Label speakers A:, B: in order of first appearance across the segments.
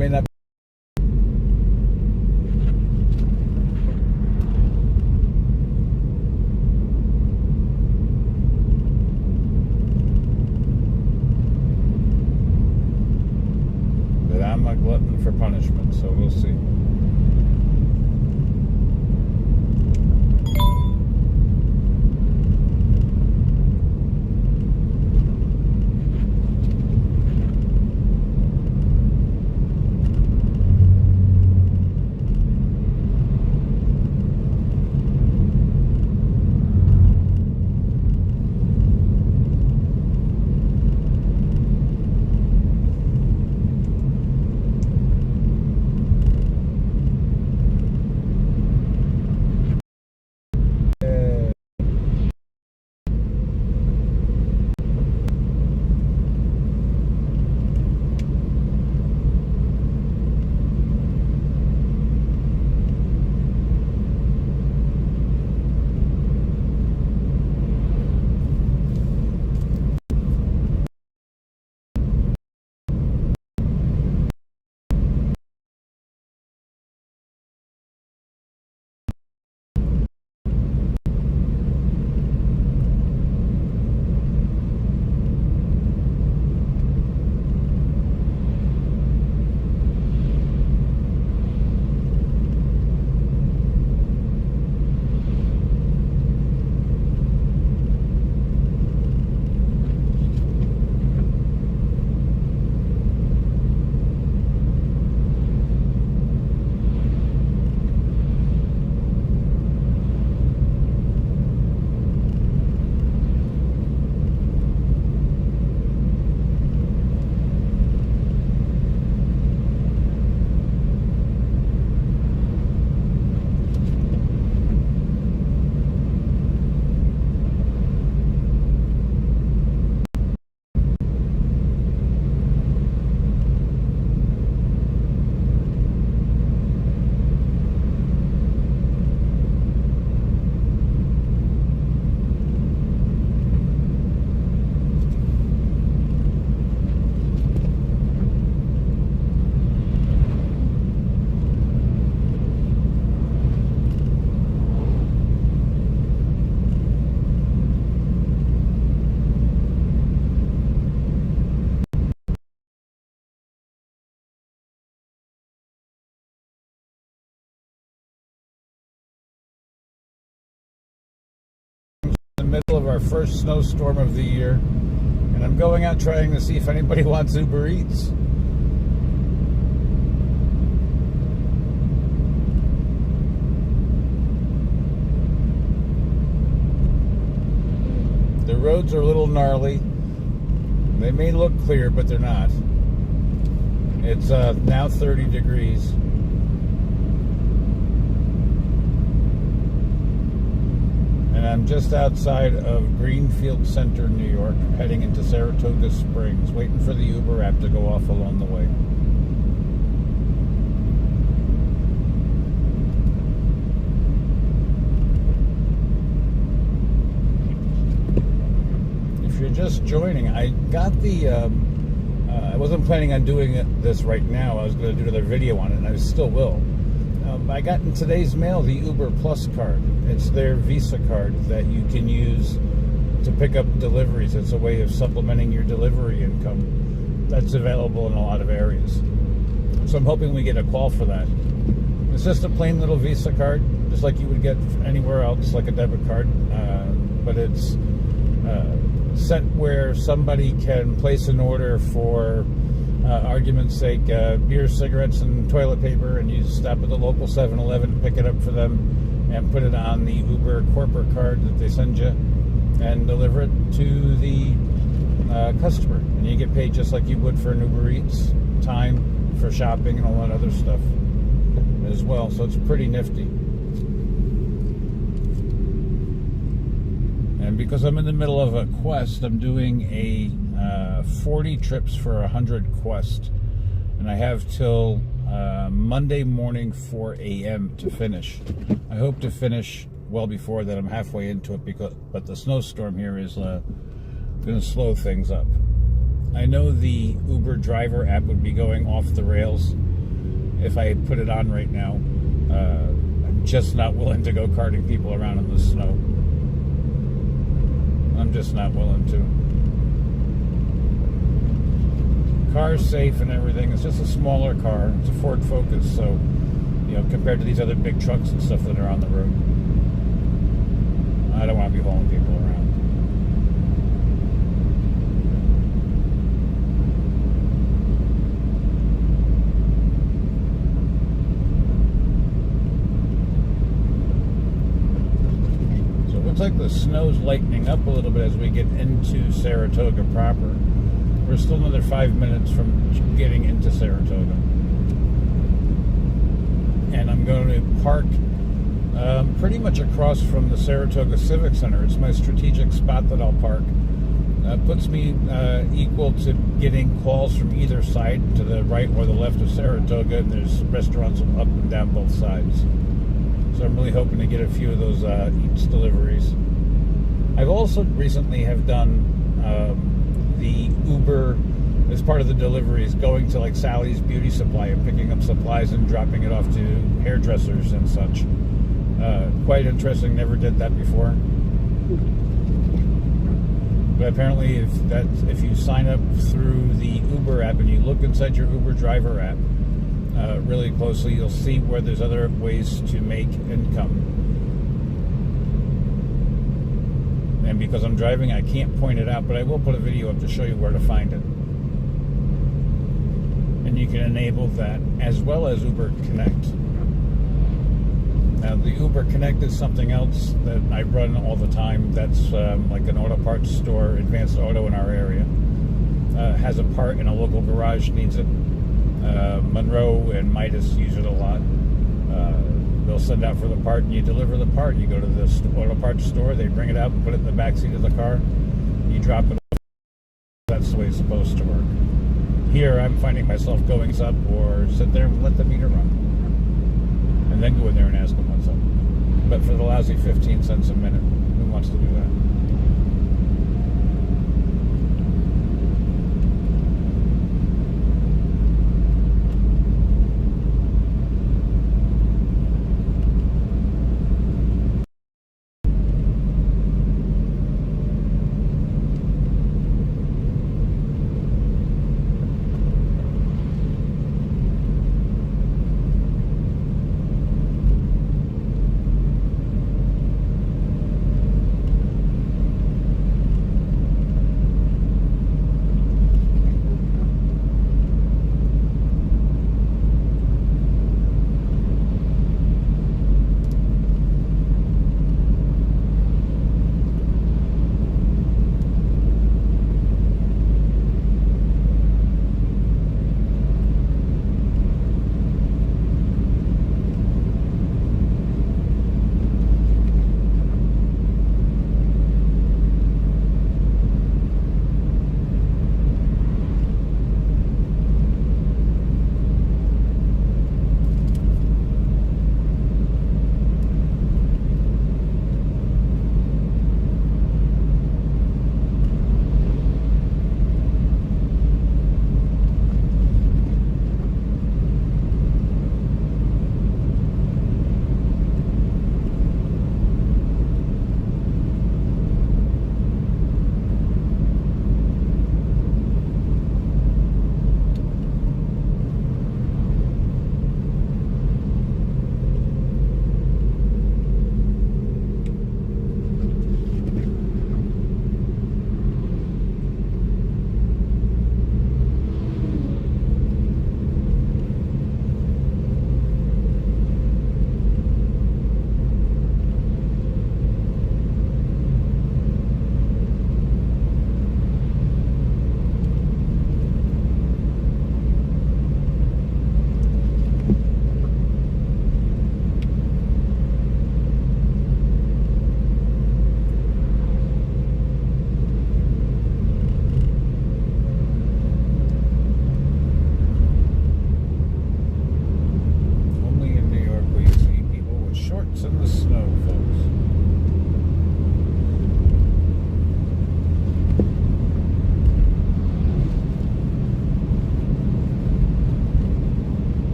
A: may not. But I'm a glutton for punishment, so we'll see. Middle of our first snowstorm of the year, and I'm going out trying to see if anybody wants Uber Eats. The roads are a little gnarly. They may look clear, but they're not. It's now 30 degrees. And I'm just outside of Greenfield Center, New York, heading into Saratoga Springs, waiting for the Uber app to go off along the way. If you're just joining, I got the, I wasn't planning on doing this right now. I was going to do another video on it, and I still will. I got in today's mail the Uber Plus card. It's their Visa card that you can use to pick up deliveries. It's a way of supplementing your delivery income. That's available in a lot of areas. So I'm hoping we get a call for that. It's just a plain little Visa card, just like you would get anywhere else, like a debit card. But it's set where somebody can place an order for argument's sake, beer, cigarettes, and toilet paper, and you stop at the local 7-Eleven, pick it up for them, and put it on the Uber corporate card that they send you, and deliver it to the customer. And you get paid just like you would for an Uber Eats, time for shopping, and all that other stuff as well. So it's pretty nifty. And because I'm in the middle of a quest, I'm doing a 40 trips for 100 quest, and I have till Monday morning 4 a.m. to finish. I hope to finish well before that. I'm halfway into it, but the snowstorm here is going to slow things up. I know the Uber driver app would be going off the rails if I put it on right now. I'm just not willing to go carting people around in the snow. I'm just not willing to. Car's safe and everything. It's just a smaller car. It's a Ford Focus, so, you know, compared to these other big trucks and stuff that are on the road, I don't want to be hauling people around. Looks like the snow's lightening up a little bit as we get into Saratoga proper. We're still another 5 minutes from getting into Saratoga. And I'm going to park pretty much across from the Saratoga Civic Center. It's my strategic spot that I'll park. Puts me equal to getting calls from either side, to the right or the left of Saratoga, and there's restaurants up and down both sides. So I'm really hoping to get a few of those Eats deliveries. I've also recently have done the Uber as part of the deliveries, going to like Sally's Beauty Supply and picking up supplies and dropping it off to hairdressers and such. Quite interesting. Never did that before. But apparently, if you sign up through the Uber app and you look inside your Uber driver app really closely, you'll see where there's other ways to make income. And because I'm driving, I can't point it out, but I will put a video up to show you where to find it. And you can enable that as well as Uber Connect. Now, the Uber Connect is something else that I run all the time. That's like an auto parts store, Advanced Auto in our area. Has a part in a local garage, needs it. Monroe and Midas use it a lot. They'll send out for the part and you deliver the part. You go to the auto parts store, they bring it out and put it in the back seat of the car. You drop it off. That's the way it's supposed to work. Here, I'm finding myself going up or sit there and let the meter run. And then go in there and ask them what's up. But for the lousy 15 cents a minute, who wants to do that?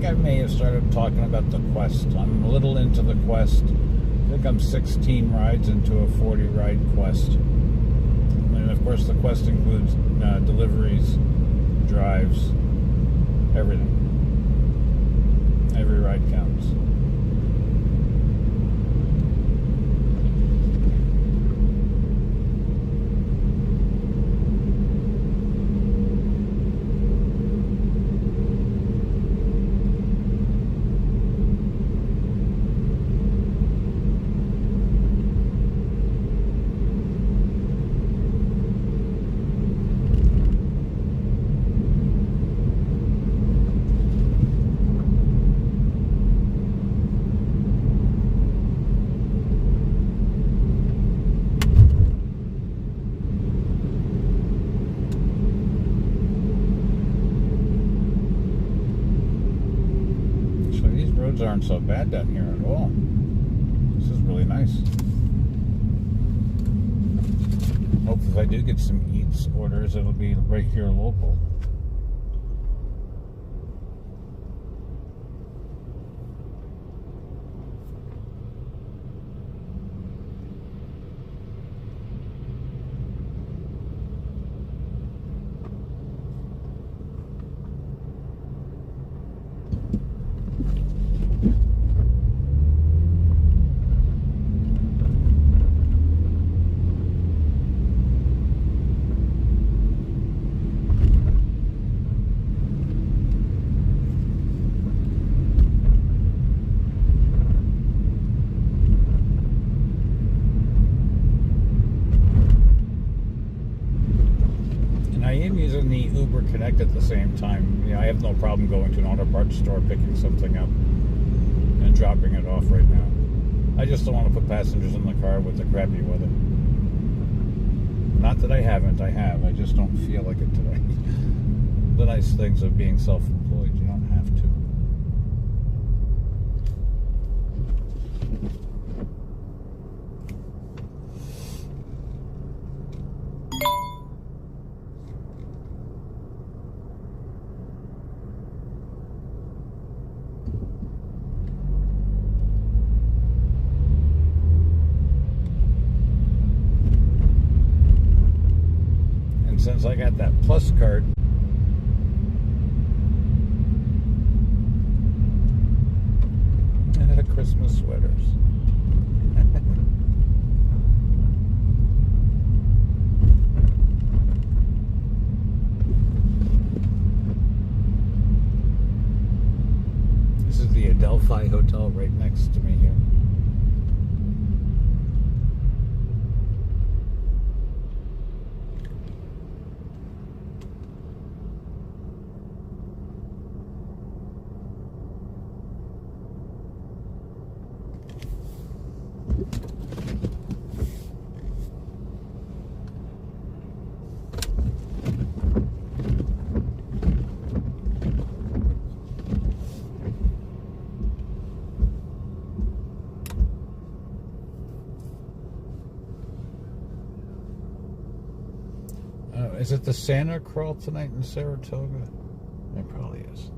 A: think I may have started talking about the Quest. I'm a little into the Quest. I think I'm 16 rides into a 40 ride Quest. And of course the Quest includes deliveries, drives, everything. Every ride counts. Roads aren't so bad down here at all. This is really nice. Hope if I do get some Eats orders, it'll be right here local. Using the Uber Connect at the same time. I have no problem going to an auto parts store, picking something up and dropping it off right now. I just don't want to put passengers in the car with the crappy weather. Not that I haven't, I have. I just don't feel like it today. The nice things of being self-employed, you don't have to. Since I got that Plus card, Christmas sweaters. This is the Adelphi Hotel right next to me here. Is it the Santa crawl tonight in Saratoga? It probably is.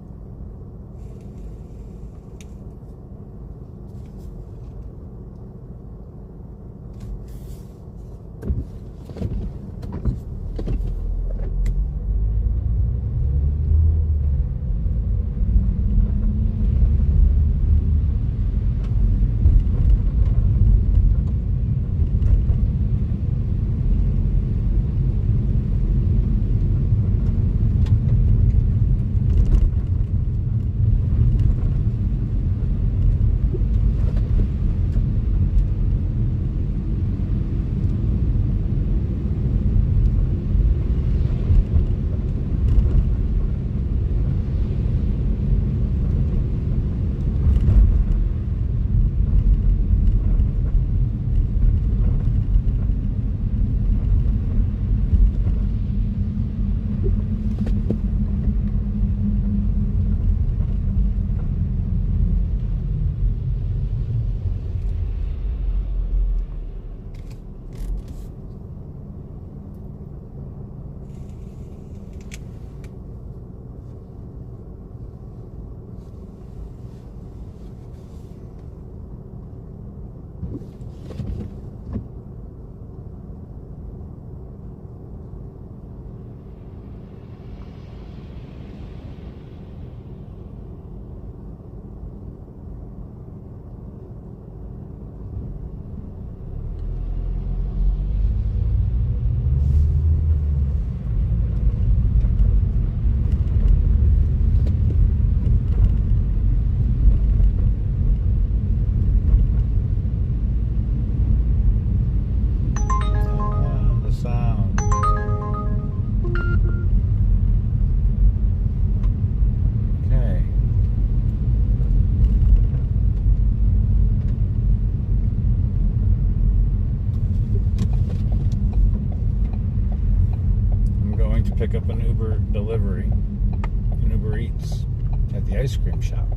A: pick up an Uber delivery, an Uber Eats, at the ice cream shop.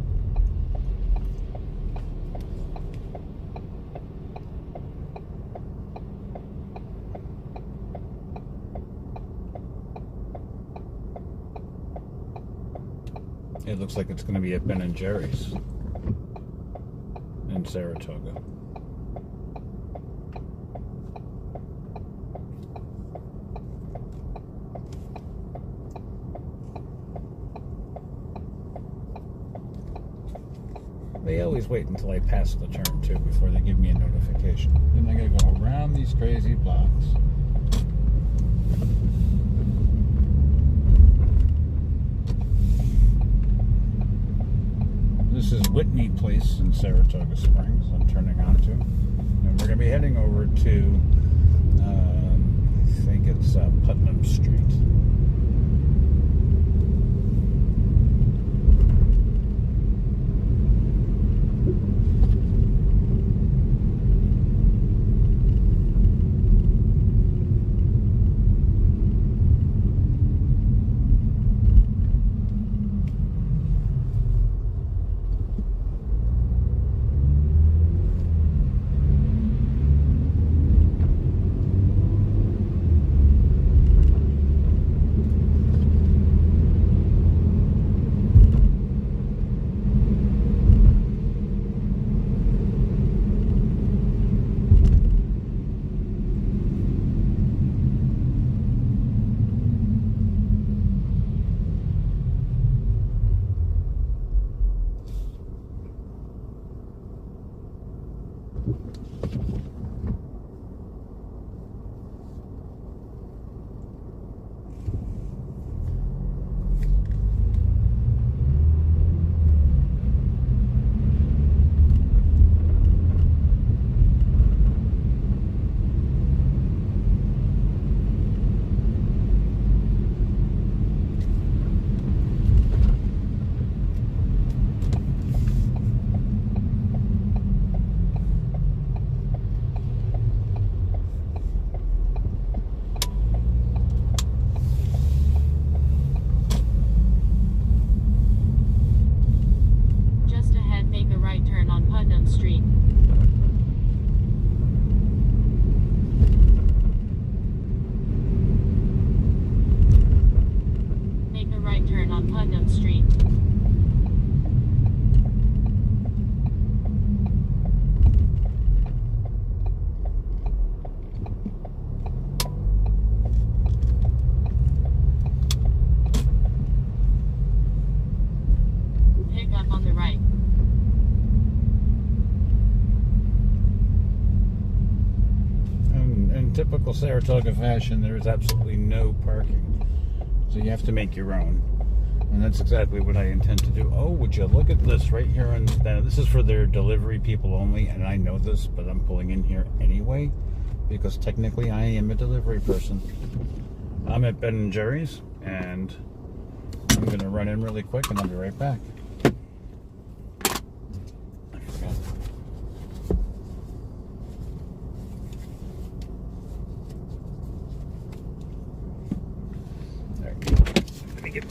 A: It looks like it's going to be at Ben & Jerry's in Saratoga. They always wait until I pass the turn, too, before they give me a notification. Then I gotta go around these crazy blocks. This is Whitney Place in Saratoga Springs I'm turning onto. And we're going to be heading over to, I think it's Putnam Street. Typical Saratoga fashion, there is absolutely no parking. So you have to make your own. And that's exactly what I intend to do. Oh, would you look at this right here? This is for their delivery people only, and I know this, but I'm pulling in here anyway, because technically I am a delivery person. I'm at Ben & Jerry's, and I'm going to run in really quick, and I'll be right back. I forgot. Let me get...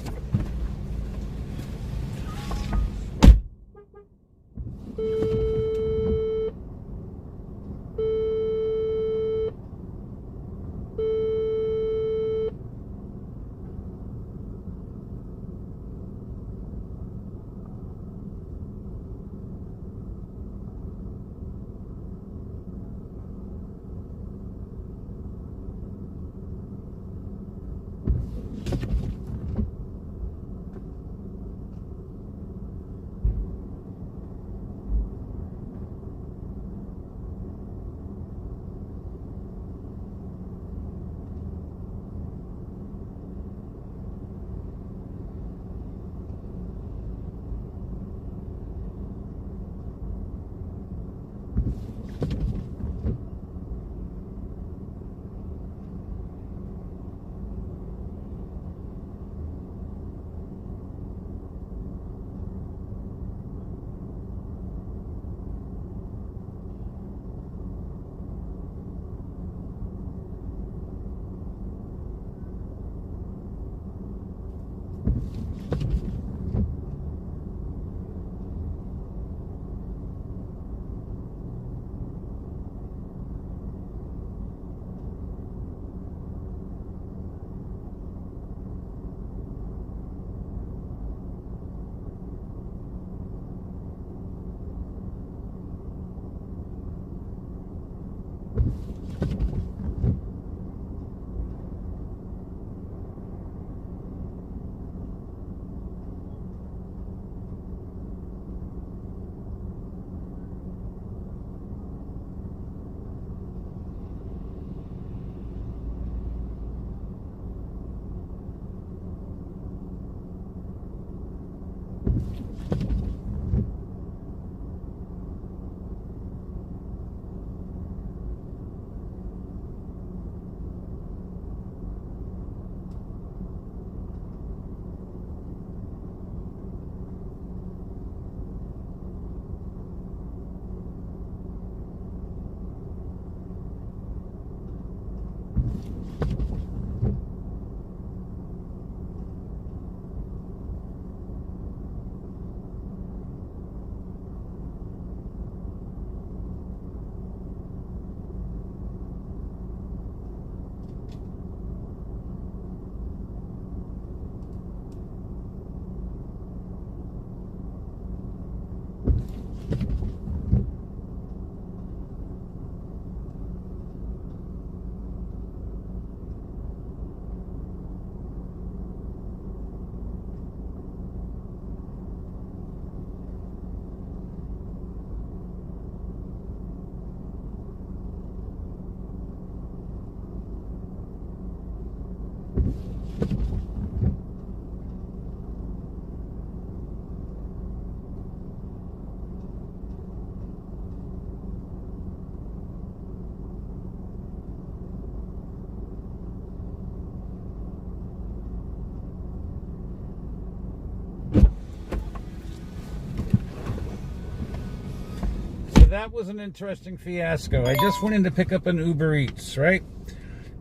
A: That was an interesting fiasco. I just went in to pick up an Uber Eats, right?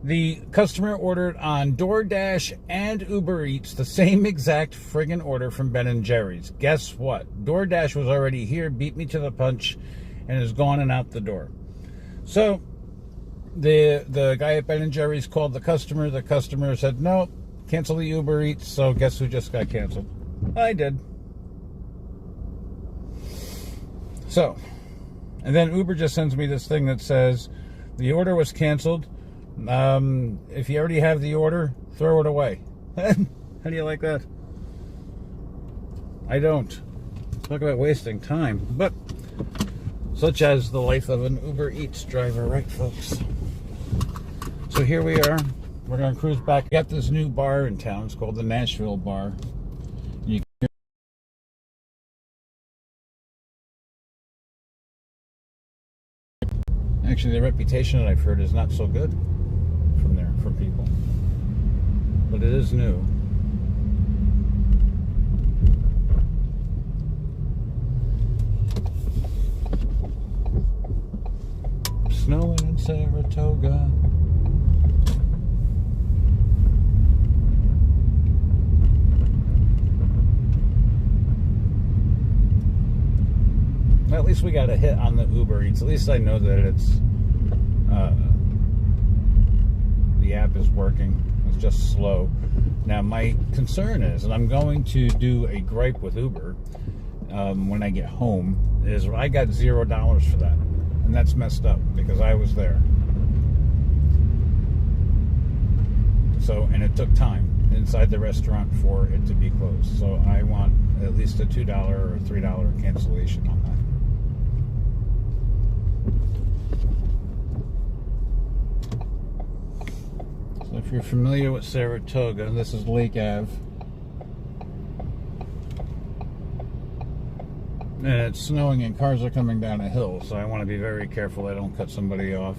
A: The customer ordered on DoorDash and Uber Eats the same exact friggin' order from Ben & Jerry's. Guess what? DoorDash was already here, beat me to the punch, and is gone and out the door. So the guy at Ben & Jerry's called the customer. The customer said, no, cancel the Uber Eats. So guess who just got canceled? I did. So... and then Uber just sends me this thing that says, the order was canceled. If you already have the order, throw it away. How do you like that? I don't. Talk about wasting time. But, such as the life of an Uber Eats driver, right, folks? So here we are. We're going to cruise back. We got this new bar in town. It's called the Nashville Bar. You Actually, the reputation that I've heard is not so good from people. But it is new. Snowing in Saratoga. Well, at least we got a hit on the Uber Eats. At least I know that it's the app is working. It's just slow. Now, my concern is, and I'm going to do a gripe with Uber when I get home, is I got $0 for that. And that's messed up because I was there. So, and it took time inside the restaurant for it to be closed. So I want at least a $2 or $3 cancellation on that. So if you're familiar with Saratoga, this is Lake Ave. And it's snowing and cars are coming down a hill, so I want to be very careful I don't cut somebody off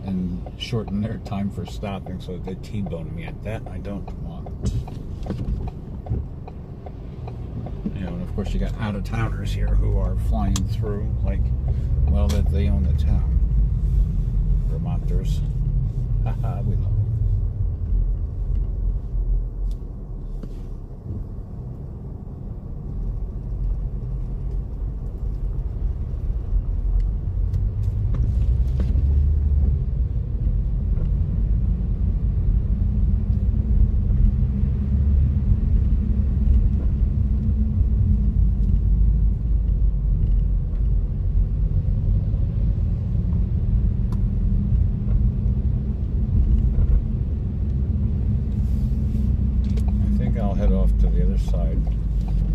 A: and shorten their time for stopping so they T-bone me. At that I don't want. You know, and of course you got out-of-towners here who are flying through like, well, that they own the town. Vermonters. Haha, we love them. off to the other side.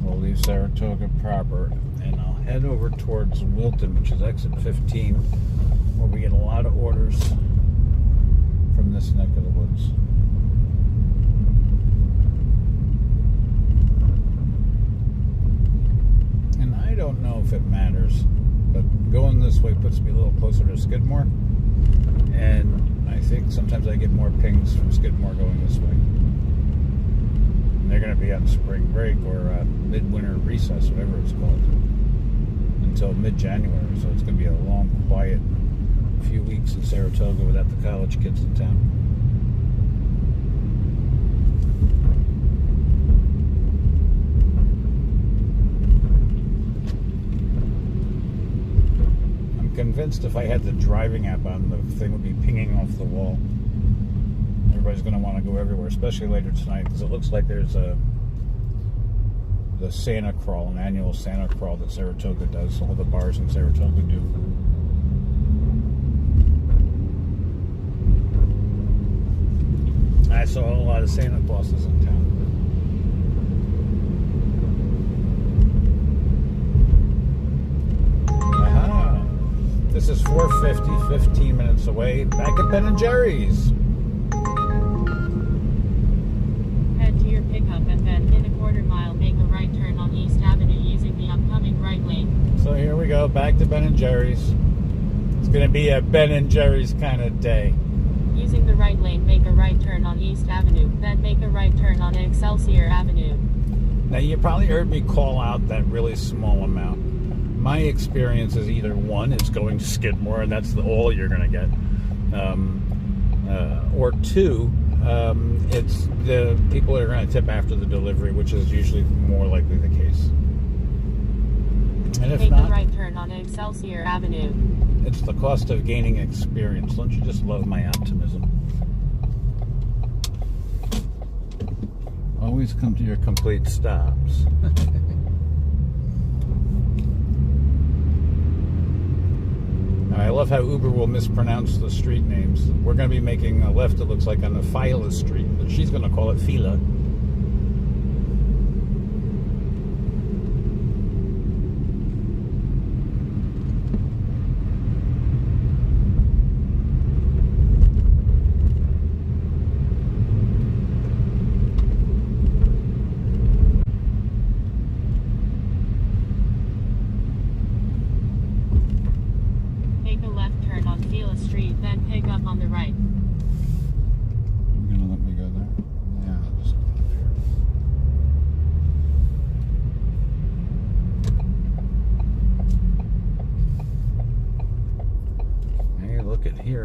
A: We'll leave Saratoga proper, and I'll head over towards Wilton, which is exit 15, where we get a lot of orders from this neck of the woods. And I don't know if it matters, but going this way puts me a little closer to Skidmore, and I think sometimes I get more pings from Skidmore going this way. And they're going to be on spring break or midwinter recess, whatever it's called, until mid-January, so it's going to be a long, quiet few weeks in Saratoga without the college kids in town. I'm convinced if I had the driving app on, the thing would be pinging off the wall. Everybody's going to want to go everywhere, especially later tonight, because it looks like there's the Santa Crawl, an annual Santa Crawl that Saratoga does. All the bars in Saratoga do. I saw a lot of Santa Clauses in town. Aha! This is 4:50, 15 minutes away. Back at Ben & Jerry's.
B: Head to your pickup and then in a quarter mile make a right turn on East Avenue using the upcoming right lane.
A: So here we go, back to Ben & Jerry's. It's going to be a Ben & Jerry's kind of day.
B: Using the right lane, make a right turn on East Avenue, then make a right turn on Excelsior Avenue.
A: Now, you probably heard me call out that really small amount. My experience is either one, it's going to Skidmore, and that's all you're going to get, or two, it's the people that are going to tip after the delivery, which is usually more likely the case. And if
B: make
A: not,
B: a right turn on Excelsior Avenue.
A: It's the cost of gaining experience. Don't you just love my optimism? Always come to your complete stops. I love how Uber will mispronounce the street names. We're going to be making a left, it looks like, on the Fila Street, but she's going to call it Fila.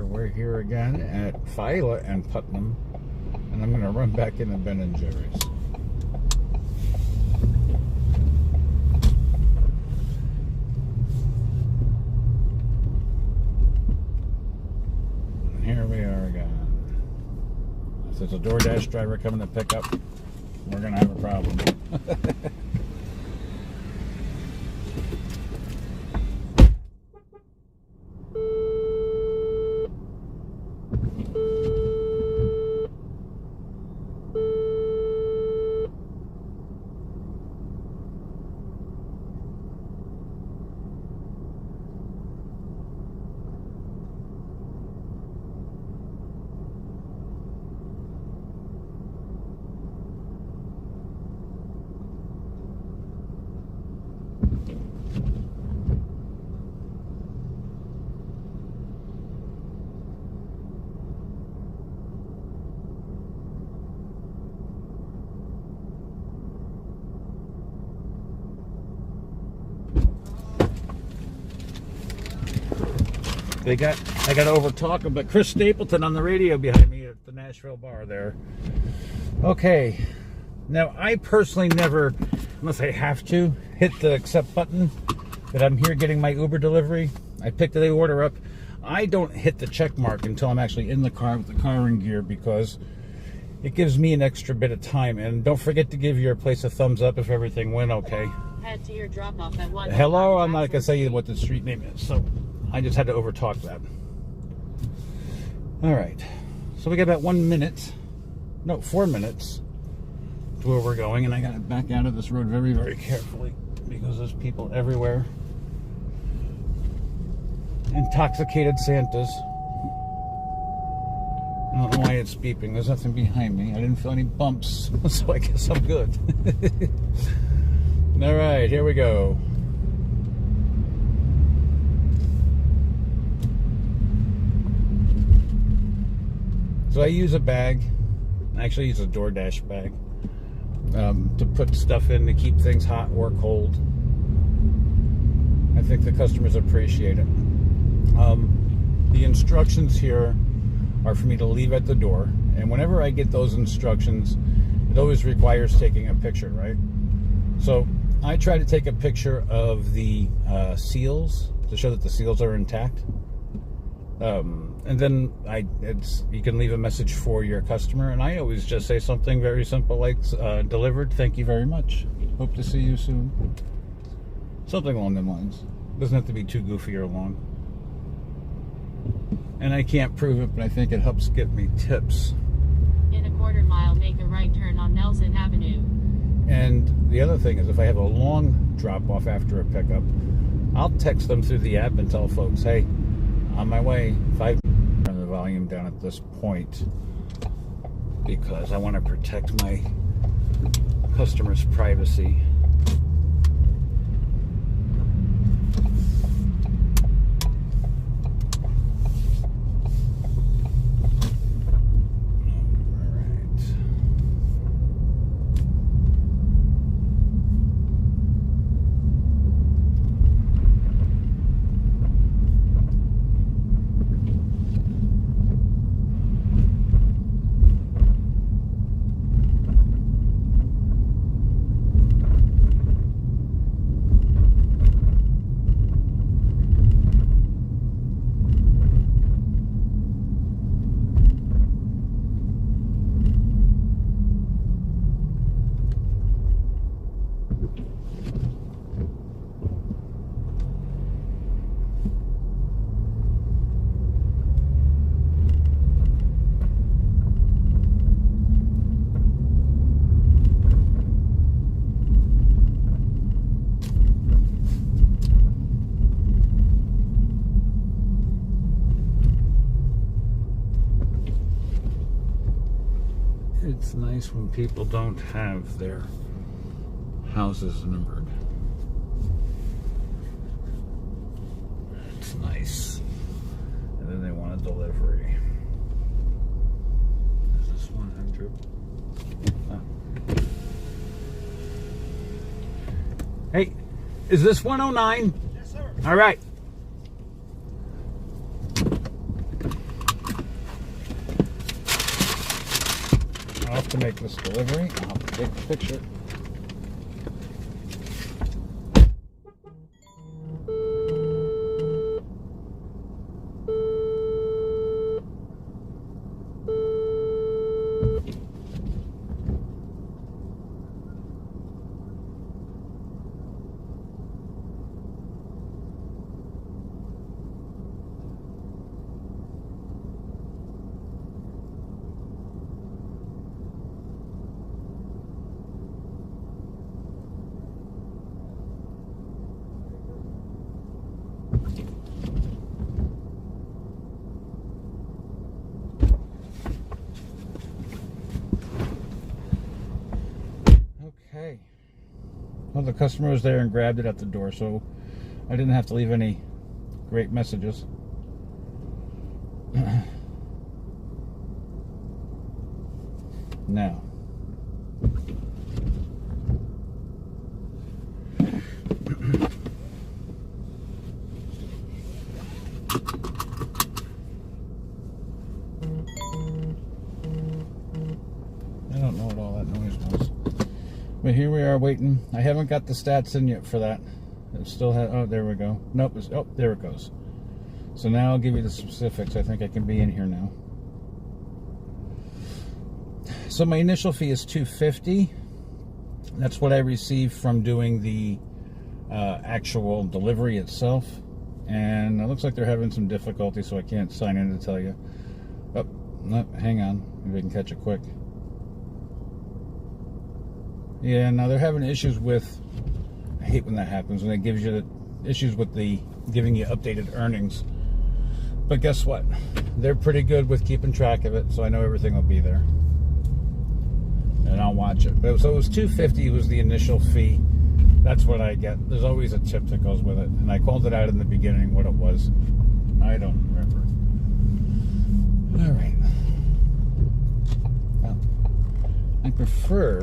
A: We're here again at Fila and Putnam, and I'm going to run back into Ben & Jerry's. And here we are again. If there's a DoorDash driver coming to pick up, we're going to have a problem. I got to overtalk him, but Chris Stapleton on the radio behind me at the Nashville bar there. Okay, now I personally never, unless I have to, hit the accept button, but I'm here getting my Uber delivery. I picked the order up. I don't hit the check mark until I'm actually in the car with the car in gear, because it gives me an extra bit of time. And don't forget to give your place a thumbs up if everything went okay.
B: Head to your drop off at 1.
A: Hello, I'm not going to say what the street name is, so I just had to overtalk that. All right, so we got about 1 minute, no, 4 minutes to where we're going, and I gotta back out of this road very, very carefully because there's people everywhere. Intoxicated Santas. I don't know why it's beeping. There's nothing behind me. I didn't feel any bumps, so I guess I'm good. All right, here we go. So I use a bag. I actually use a DoorDash bag to put stuff in to keep things hot or cold. I think the customers appreciate it. The instructions here are for me to leave at the door, and whenever I get those instructions, it always requires taking a picture, right? So I try to take a picture of the seals to show that the seals are intact, and then you can leave a message for your customer, and I always just say something very simple like delivered, thank you very much, hope to see you soon, something along them lines. Doesn't have to be too goofy or long. And I can't prove it, but I think it helps get me tips.
B: In a quarter mile, make a right turn on Nelson Avenue.
A: And the other thing is, if I have a long drop-off after a pickup, I'll text them through the app and tell folks, hey, on my way. Turn the volume down at this point because I want to protect my customer's privacy. It's nice when people don't have their houses numbered. It's nice. And then they want a delivery. Is this 100? Oh. Hey, is this 109?
C: Yes, sir.
A: All right. I'll have to make this delivery. I'll have to take a picture. Okay. Well, the customer was there and grabbed it at the door, so I didn't have to leave any great messages. Now. I don't know what all that noise was. But here we are waiting. I haven't got the stats in yet for that. It still has, oh, there we go. Nope, oh, there it goes. So now I'll give you the specifics. I think I can be in here now. So my initial fee is $250. That's what I received from doing the actual delivery itself. And it looks like they're having some difficulty, so I can't sign in to tell you. Oh, no, hang on. Maybe I can catch it quick. Yeah, now they're having issues with, I hate when that happens, when it gives you the issues with the giving you updated earnings. But guess what? They're pretty good with keeping track of it, so I know everything will be there. And I'll watch it. So it was $250 was the initial fee. That's what I get. There's always a tip that goes with it. And I called it out in the beginning what it was. I don't remember. All right. Well, I prefer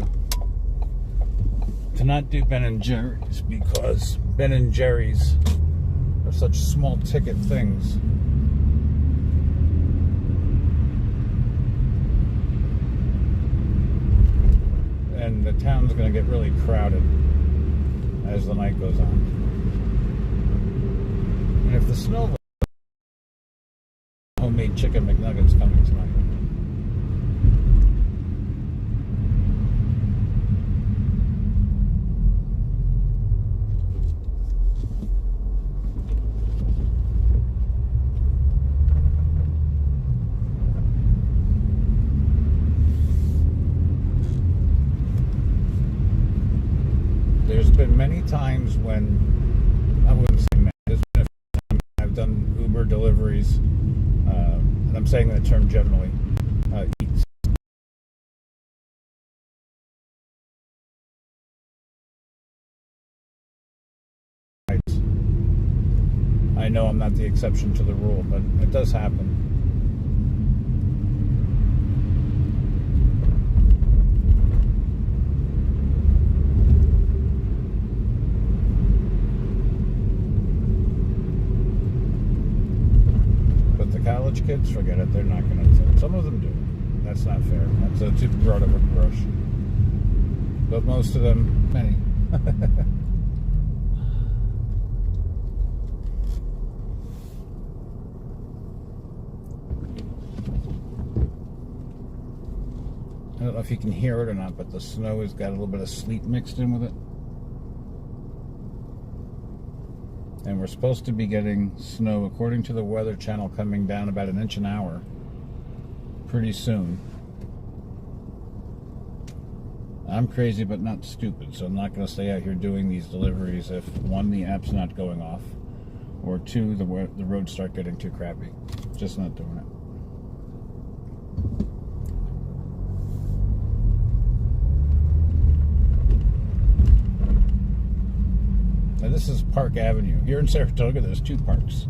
A: to not do Ben & Jerry's because Ben & Jerry's are such small ticket things. And the town's going to get really crowded as the night goes on. And if the snow, homemade chicken McNuggets coming tonight. There's been many times when, I wouldn't say many, there's been a few times I've done Uber deliveries, and I'm saying that term generally, eats. I know I'm not the exception to the rule, but it does happen. College kids, forget it. They're not going to tip. Some of them do. That's not fair. That's too broad of a brush. But most of them, many. I don't know if you can hear it or not, but the snow has got a little bit of sleet mixed in with it. And we're supposed to be getting snow, according to the Weather Channel, coming down about 1 inch an hour pretty soon. I'm crazy but not stupid, so I'm not going to stay out here doing these deliveries if, one, the app's not going off, or two, the roads start getting too crappy. Just not doing it. Now this is Park Avenue. Here in Saratoga, there's 2 parks.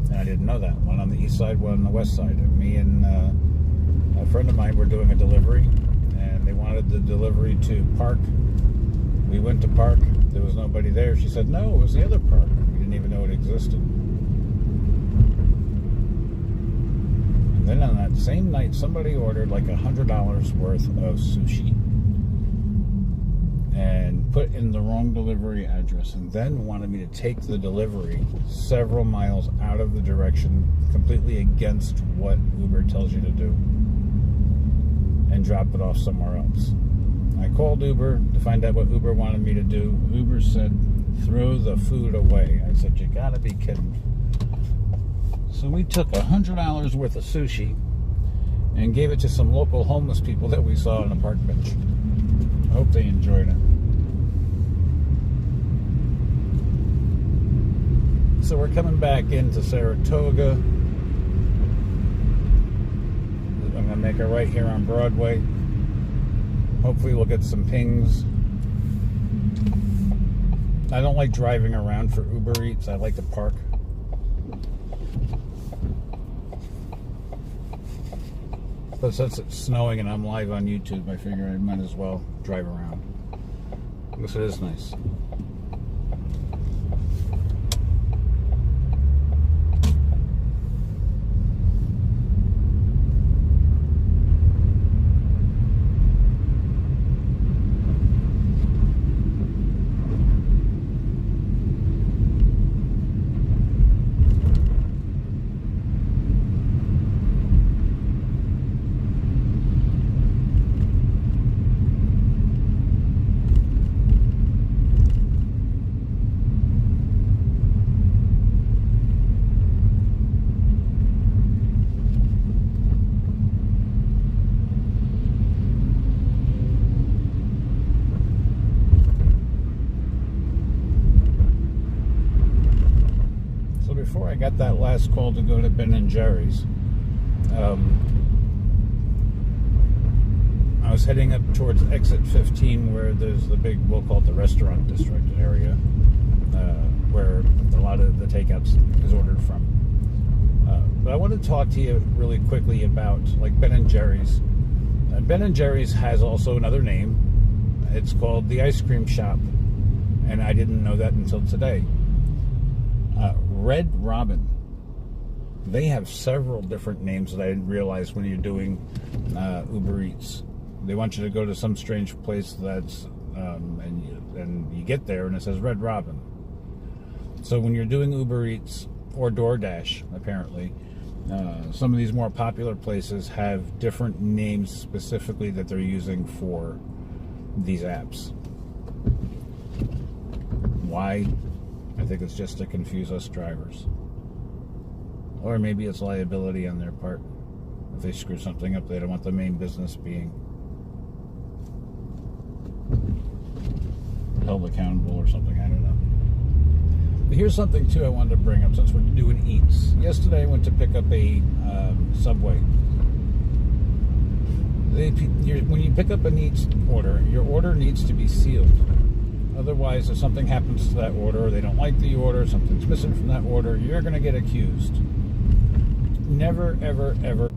A: And I didn't know that. One on the east side, one on the west side. And me and a friend of mine were doing a delivery, and they wanted the delivery to Park. We went to Park. There was nobody there. She said, no, it was the other park. We didn't even know it existed. And then on that same night, somebody ordered like $100 worth of sushi and put in the wrong delivery address, and then wanted me to take the delivery several miles out of the direction, completely against what Uber tells you to do, and drop it off somewhere else. I called Uber to find out what Uber wanted me to do. Uber said, throw the food away. I said, you gotta be kidding. So we took $100 worth of sushi and gave it to some local homeless people that we saw on a park bench. I hope they enjoyed it. So we're coming back into Saratoga. I'm going to make a right here on Broadway. Hopefully we'll get some pings. I don't like driving around for Uber Eats. I like to park. But since it's snowing and I'm live on YouTube, I figure I might as well drive around. This is nice. got that last call to go to Ben & Jerry's. I was heading up towards exit 15 where there's the big, we'll call it the restaurant district area, where a lot of the takeouts is ordered from. But I want to talk to you really quickly about like Ben & Jerry's. Ben & Jerry's has also another name. It's called the Ice Cream Shop, and I didn't know that until today. Red Robin. They have several different names that I didn't realize when you're doing Uber Eats. They want you to go to some strange place that's and you get there and it says Red Robin. So when you're doing Uber Eats or DoorDash, apparently, some of these more popular places have different names specifically that they're using for these apps. Why? I think it's just to confuse us drivers. Or maybe it's liability on their part. If they screw something up, they don't want the main business being held accountable or something. I don't know. But here's something too I wanted to bring up since we're doing Eats. Yesterday I went to pick up a Subway. When you pick up an Eats order, your order needs to be sealed. Otherwise, if something happens to that order, or they don't like the order, something's missing from that order, you're going to get accused. Never, ever, ever.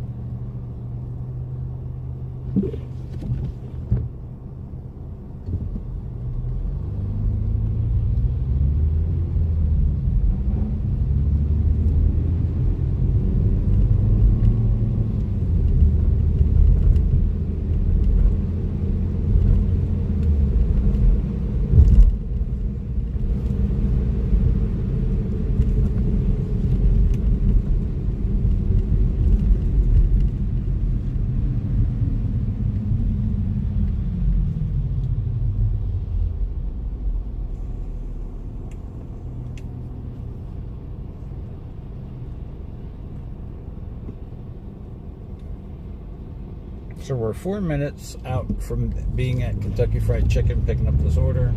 A: So we're 4 minutes out from being at Kentucky Fried Chicken, picking up this order.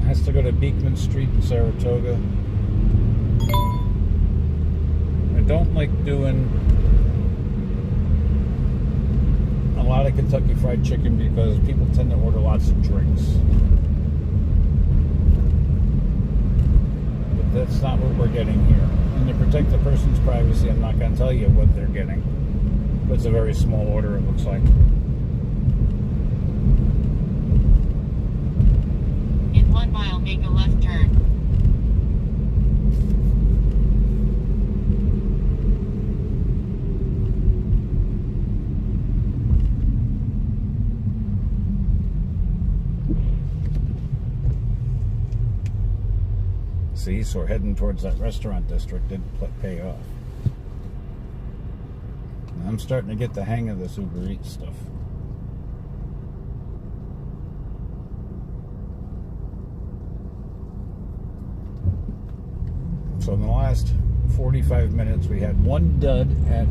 A: It has to go to Beekman Street in Saratoga. I don't like doing a lot of Kentucky Fried Chicken because people tend to order lots of drinks. But that's not what we're getting here. And to protect the person's privacy, I'm not going to tell you what they're getting. But it's a very small order, it looks like.
B: In 1 mile, make a left turn.
A: See, so we're heading towards that restaurant district. Did pay off. I'm starting to get the hang of this Uber Eats stuff. So in the last 45 minutes, we had one dud at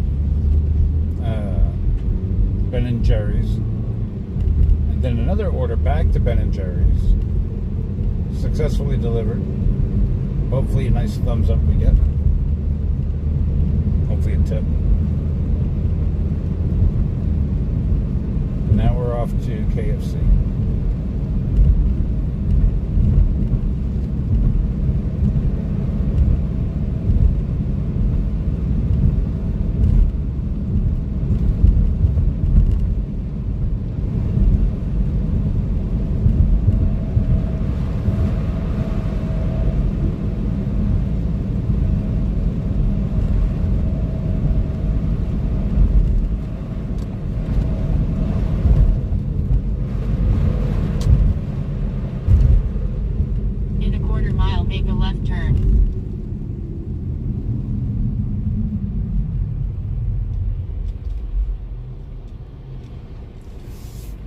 A: Ben & Jerry's, and then another order back to Ben & Jerry's, successfully delivered. Hopefully a nice thumbs up we get. Hopefully a tip. Now we're off to KFC.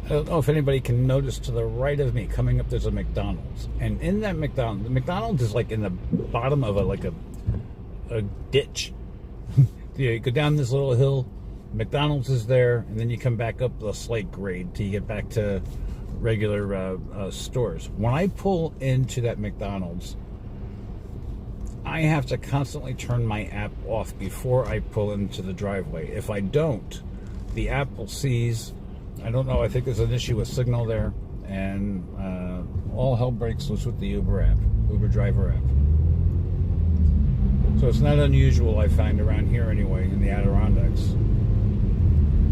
A: I don't know if anybody can notice to the right of me coming up there's a McDonald's, and in that McDonald's, the McDonald's is like in the bottom of a ditch. You go down this little hill, McDonald's is there, and then you come back up a slight grade till you get back to regular stores. When I pull into that McDonald's, I have to constantly turn my app off before I pull into the driveway. If I don't, the app will seize. I don't know, I think there's an issue with signal there, and all hell breaks loose with the Uber app, Uber driver app. So it's not unusual, I find, around here anyway, in the Adirondacks,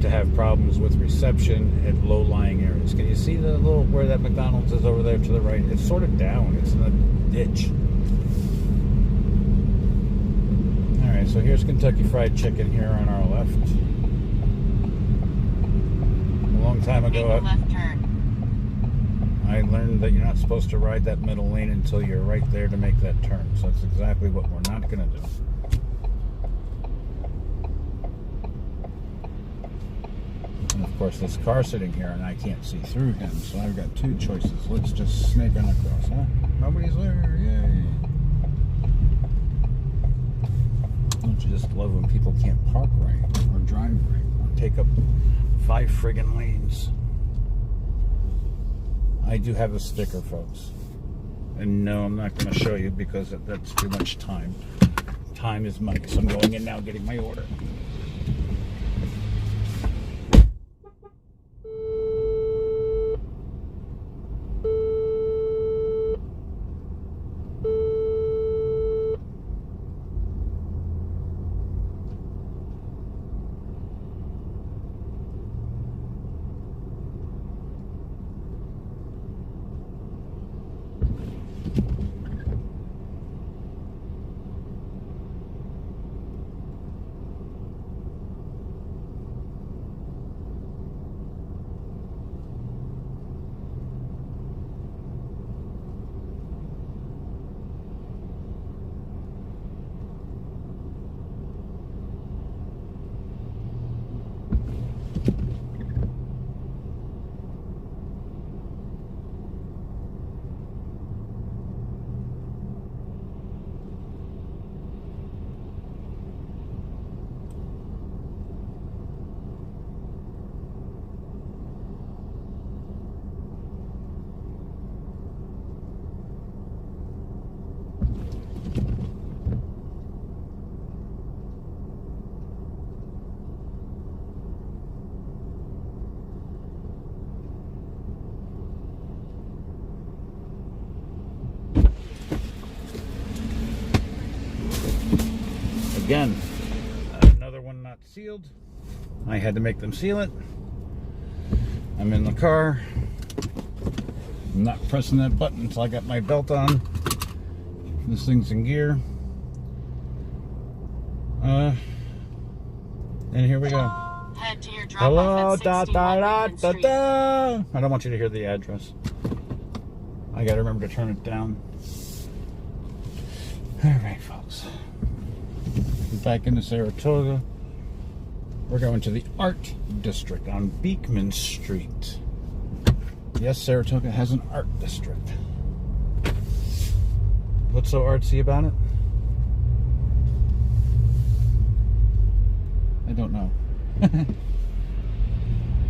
A: to have problems with reception at low-lying areas. Can you see the little, where that McDonald's is over there to the right? It's sort of down, it's in a ditch. Alright, so here's Kentucky Fried Chicken here on our left. A long time ago,
B: left turn.
A: I learned that you're not supposed to ride that middle lane until you're right there to make that turn. So that's exactly what we're not going to do. And of course, this car sitting here, and I can't see through him, so I've got two choices. Let's just snake on across, huh? Nobody's there, yay! Don't you just love when people can't park right, or drive right, or take up 5 friggin' lanes? I do have a sticker, folks. And no, I'm not going to show you because that's too much time. Time is money, so I'm going in now getting my order. Again, another one not sealed. I had to make them seal it. I'm in the car. I'm not pressing that button until I got my belt on. This thing's in gear. And here we go.
B: Head to your drop
A: Hello,
B: off
A: da
B: at
A: da da
B: 61
A: da
B: Street.
A: da. I don't want you to hear the address. I gotta remember to turn it down. Alright, folks. Back into Saratoga. We're going to the Art District on Beekman Street. Yes, Saratoga has an art district. What's so artsy about it? I don't know.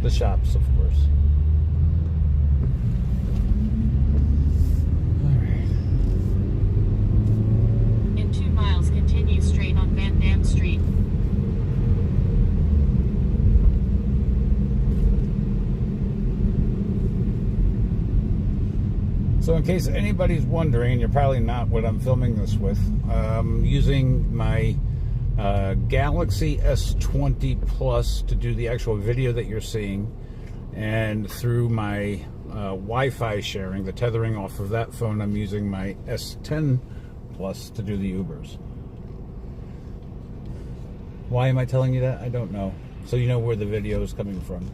A: The shops, of course.
B: In 2 miles, continue straight on Van Dam Street.
A: So in case anybody's wondering, and you're probably not what I'm filming this with, using my Galaxy S20 Plus to do the actual video that you're seeing, and through my Wi-Fi sharing, the tethering off of that phone, I'm using my S10 Plus to do the Ubers. Why am I telling you that? I don't know. So you know where the video is coming from.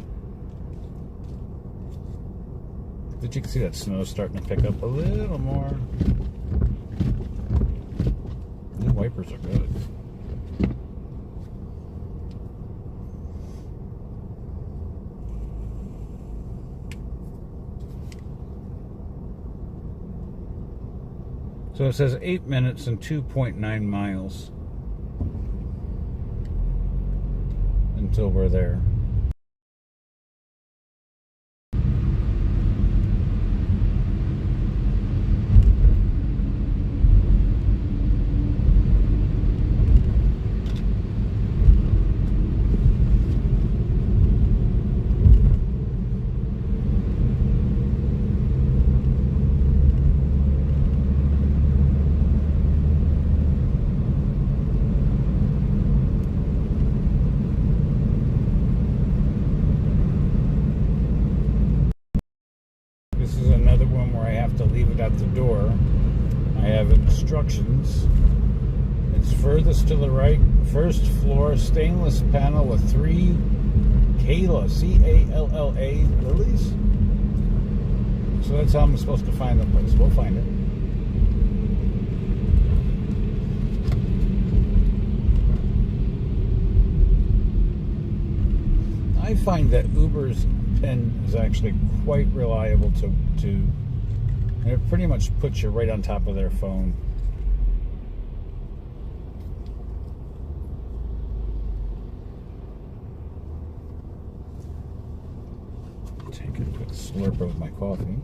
A: But you can see that snow starting to pick up a little more. The wipers are good. So it says 8 minutes and 2.9 miles until we're there. door, I have instructions. It's furthest to the right, first floor, stainless panel with 3 Calla, C-A-L-L-A lilies. So that's how I'm supposed to find the place. We'll find it. I find that Uber's pin is actually quite reliable to and it pretty much puts you right on top of their phone. Take a quick slurp of my coffee.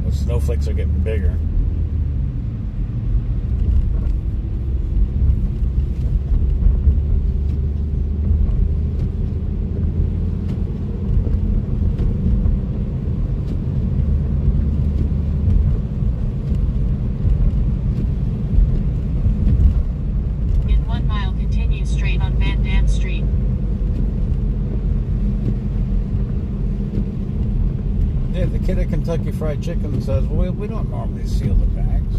A: The snowflakes are getting bigger. Kid at Kentucky Fried Chicken says, well, we don't normally seal the bags.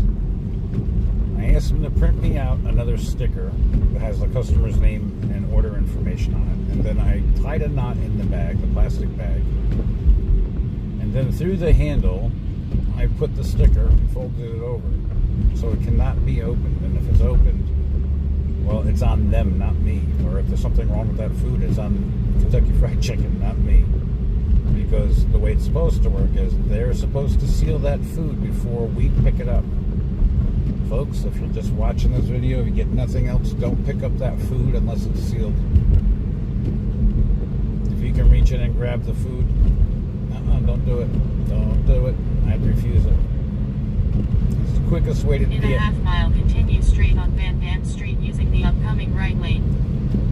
A: I asked him to print me out another sticker that has the customer's name and order information on it. And then I tied a knot in the bag, the plastic bag. And then through the handle, I put the sticker and folded it over. So it cannot be opened. And if it's opened, well, it's on them, not me. Or if there's something wrong with that food, it's on Kentucky Fried Chicken, not me. Because the way it's supposed to work is they're supposed to seal that food before we pick it up. Folks, if you're just watching this video, if you get nothing else, don't pick up that food unless it's sealed. If you can reach in and grab the food, don't do it. Don't do it. I'd refuse it. It's the quickest way to
B: In a half mile, continue straight on Van Dam Street using the upcoming right lane.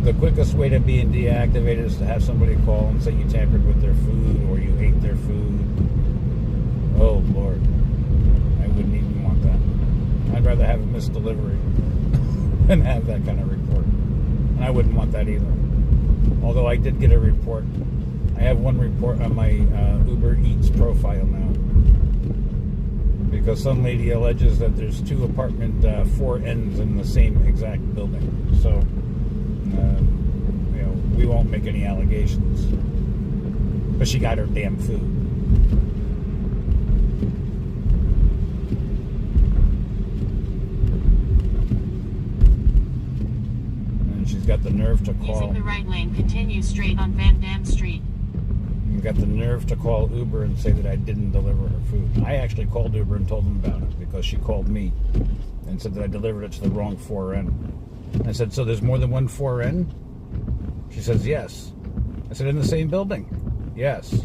A: The quickest way to being deactivated is to have somebody call and say you tampered with their food or you ate their food. Oh, Lord. I wouldn't even want that. I'd rather have a missed delivery than have that kind of report. And I wouldn't want that either. Although I did get a report. I have one report on my Uber Eats profile now. Because some lady alleges that there's 2 apartment 4Ns in the same exact building. So... we won't make any allegations. But she got her damn food. And she's got the nerve to call.
B: Using the right lane, continue straight on Van Dam Street.
A: And got the nerve to call Uber and say that I didn't deliver her food. I actually called Uber and told them about it because she called me and said that I delivered it to the wrong 4N. I said, so there's more than one 4N? She says, yes. I said, in the same building? Yes.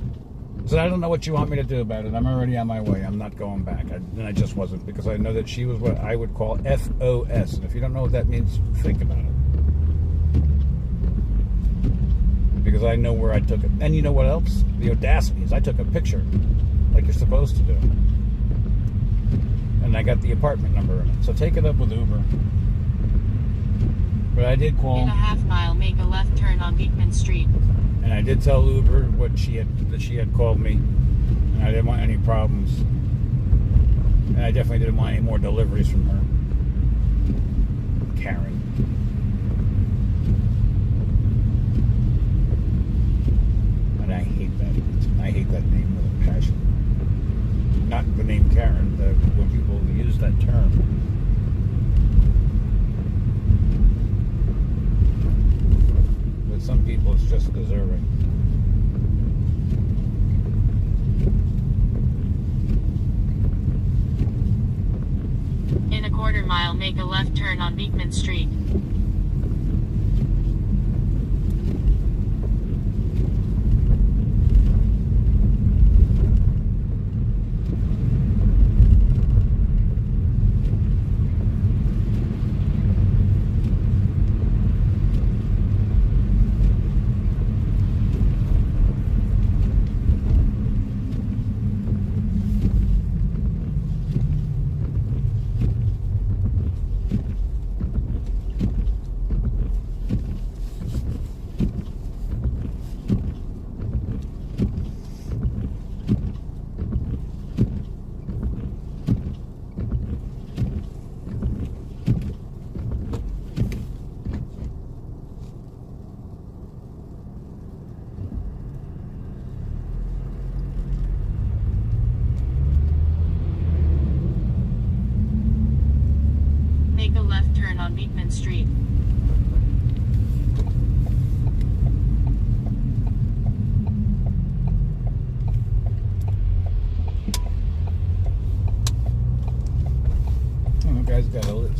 A: I said, I don't know what you want me to do about it. I'm already on my way. I'm not going back. And I just wasn't, because I know that she was what I would call FOS. And if you don't know what that means, think about it. Because I know where I took it. And you know what else? The audacity is I took a picture, like you're supposed to do. And I got the apartment number in it. So take it up with Uber. But I did call.
B: In a half mile, make a left turn on Beekman Street.
A: And I did tell Uber that she had called me, and I didn't want any problems. And I definitely didn't want any more deliveries from her. Karen. And I hate that. I hate that name with a passion. Not the name Karen, but when people use that term. Some people, it's just deserving.
B: In a quarter mile, make a left turn on Beekman Street.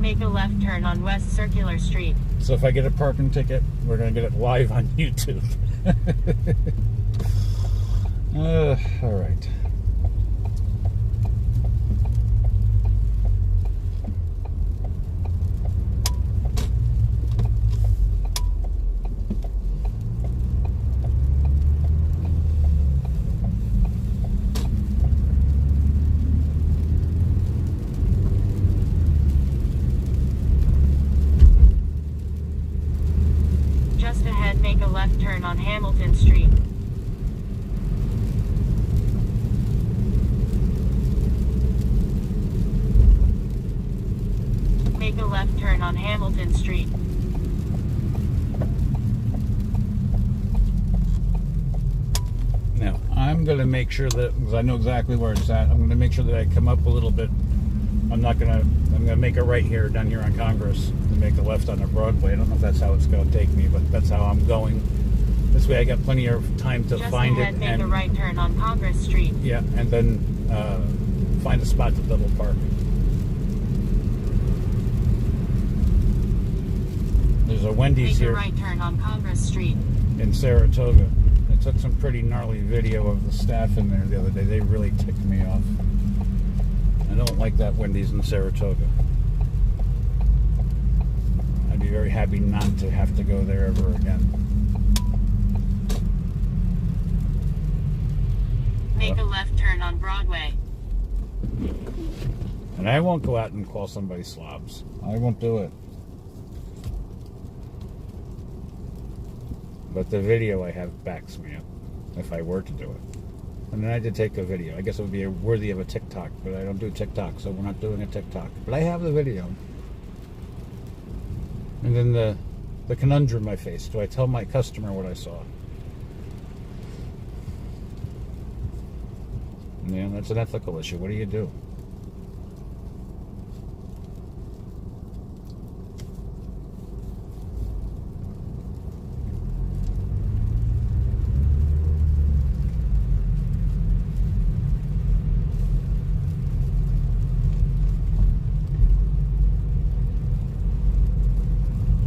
B: Make a left turn on West Circular Street.
A: So if I get a parking ticket, we're going to get it live on YouTube. All right.
B: Just ahead, make a left turn on Hamilton Street. Make a left turn on Hamilton Street.
A: Now, I'm going to make sure that, because I know exactly where it's at, I'm going to make sure that I come up a little bit. I'm going to make a right here, down here on Congress, and make a left on the Broadway. I don't know if that's how it's going to take me, but that's how I'm going. This way I got plenty of time to find it.
B: Just ahead, make a right turn on Congress Street.
A: Yeah, and then find a spot to double park. There's a Wendy's here.
B: Make a right turn on Congress Street.
A: In Saratoga. I took some pretty gnarly video of the staff in there the other day. They really ticked me off. I don't like that Wendy's in Saratoga. I'd be very happy not to have to go there ever again.
B: Make a left turn on Broadway.
A: And I won't go out and call somebody slobs. I won't do it. But the video I have backs me up if I were to do it. And then I did take a video. I guess it would be worthy of a TikTok, but I don't do TikTok, so we're not doing a TikTok. But I have the video. And then the conundrum I face. Do I tell my customer what I saw? Yeah, that's an ethical issue. What do you do?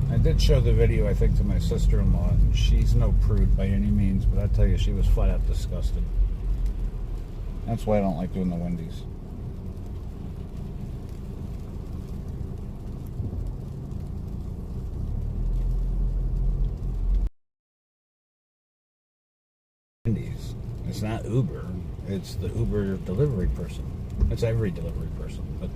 A: I did show the video, I think, to my sister-in-law, and she's no prude by any means, but I tell you, she was flat out disgusted. That's why I don't like doing the Wendy's. Wendy's. It's not Uber. It's the Uber delivery person. It's every delivery person, but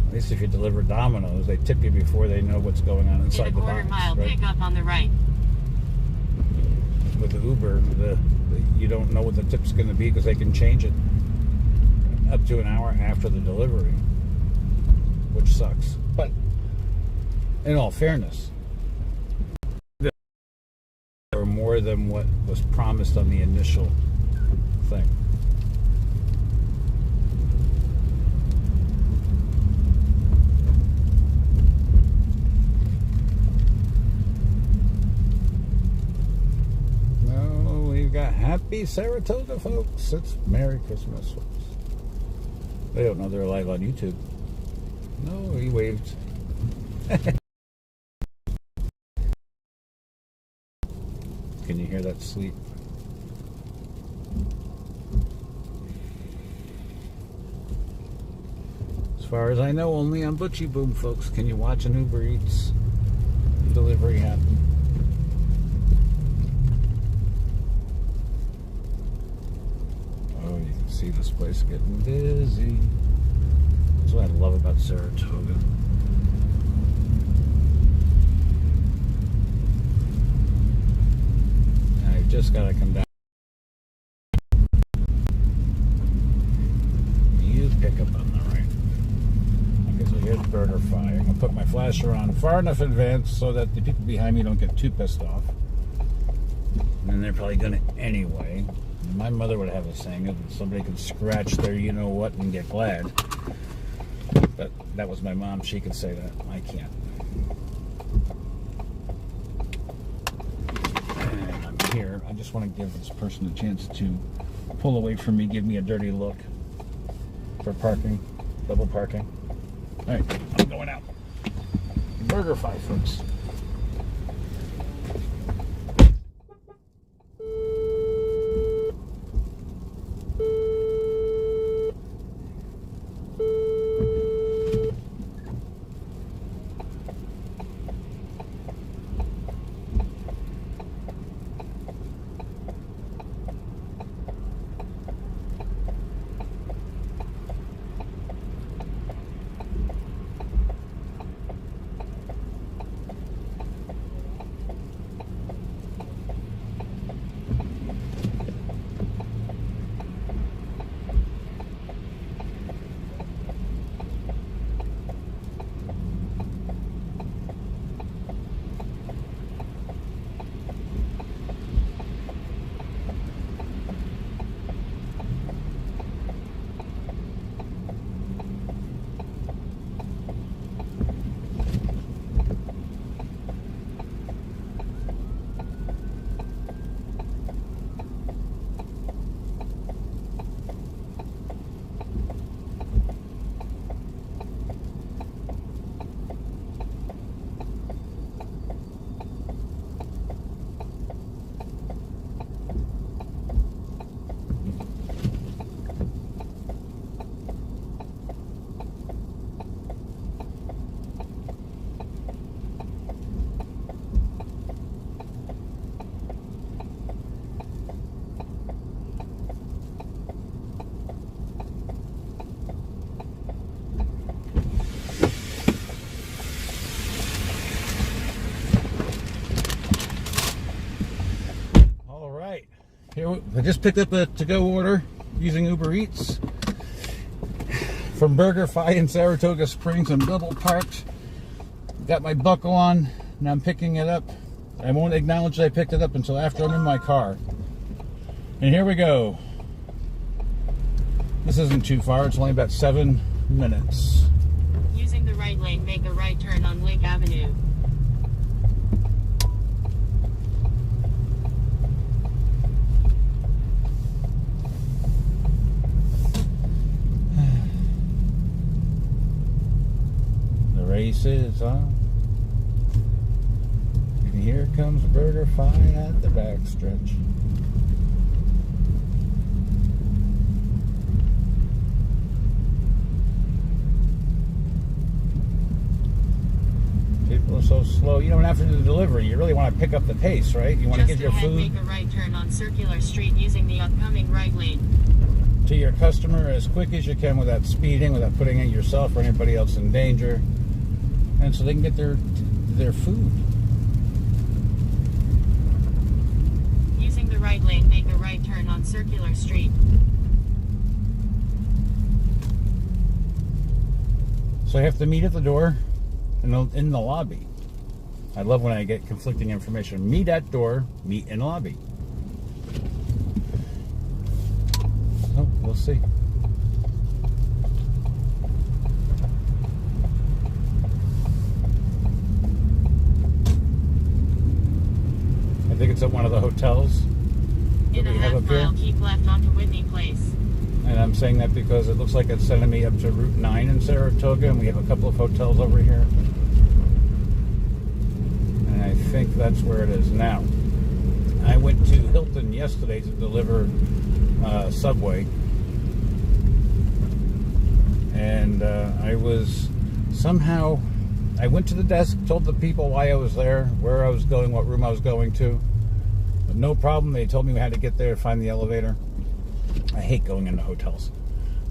A: at least if you deliver Domino's, they tip you before they know what's going on inside the box.
B: In a quarter-mile,
A: right?
B: pick up on the right.
A: With the Uber, you don't know what the tip's going to be because they can change it up to an hour after the delivery, which sucks. But in all fairness, there were more than what was promised on the initial thing. Got happy Saratoga, folks. It's Merry Christmas, folks. They don't know they're live on YouTube. No, he waved. Can you hear that sleep? As far as I know, only on Butchie Boom, folks, can you watch an Uber Eats delivery happen. See this place getting busy. That's what I love about Saratoga. I just gotta come down. You pick up on the right. Okay, so here's Burger Fi. I'm gonna put my flasher on far enough in advance so that the people behind me don't get too pissed off. And they're probably gonna anyway. My mother would have a saying that somebody could scratch their you-know-what and get glad. But that was my mom. She could say that. I can't. And I'm here. I just want to give this person a chance to pull away from me, give me a dirty look. for parking, double parking. All right, I'm going out. BurgerFi, folks. Here, I just picked up a to-go order using Uber Eats from BurgerFi in Saratoga Springs. I'm double parked. Got my buckle on. Now I'm picking it up. I won't acknowledge that I picked it up until after I'm in my car. And here we go. This isn't too far. It's only about 7 minutes.
B: Using the right lane, make a right turn on Lake Avenue.
A: Race is on, and here comes BurgerFi at the backstretch. People are so slow. You don't have to do the delivery. You really want to pick up the pace, right? You want to get your food.
B: Make a right turn on Circular Street using the upcoming right lane.
A: To your customer as quick as you can without speeding, without putting yourself or anybody else in danger. And so they can get their food.
B: Using the right lane, make a right turn on Circular Street.
A: So I have to meet at the door in the lobby. I love when I get conflicting information. Meet at door, meet in lobby. So we'll see. I think it's at one of the hotels that we have up here.
B: Keep left onto Whitney Place.
A: And I'm saying that because it looks like it's sending me up to Route 9 in Saratoga, and we have a couple of hotels over here. And I think that's where it is now. I went to Hilton yesterday to deliver Subway. And I went to the desk, told the people why I was there, where I was going, what room I was going to. But no problem. They told me we had to get there to find the elevator. I hate going into hotels.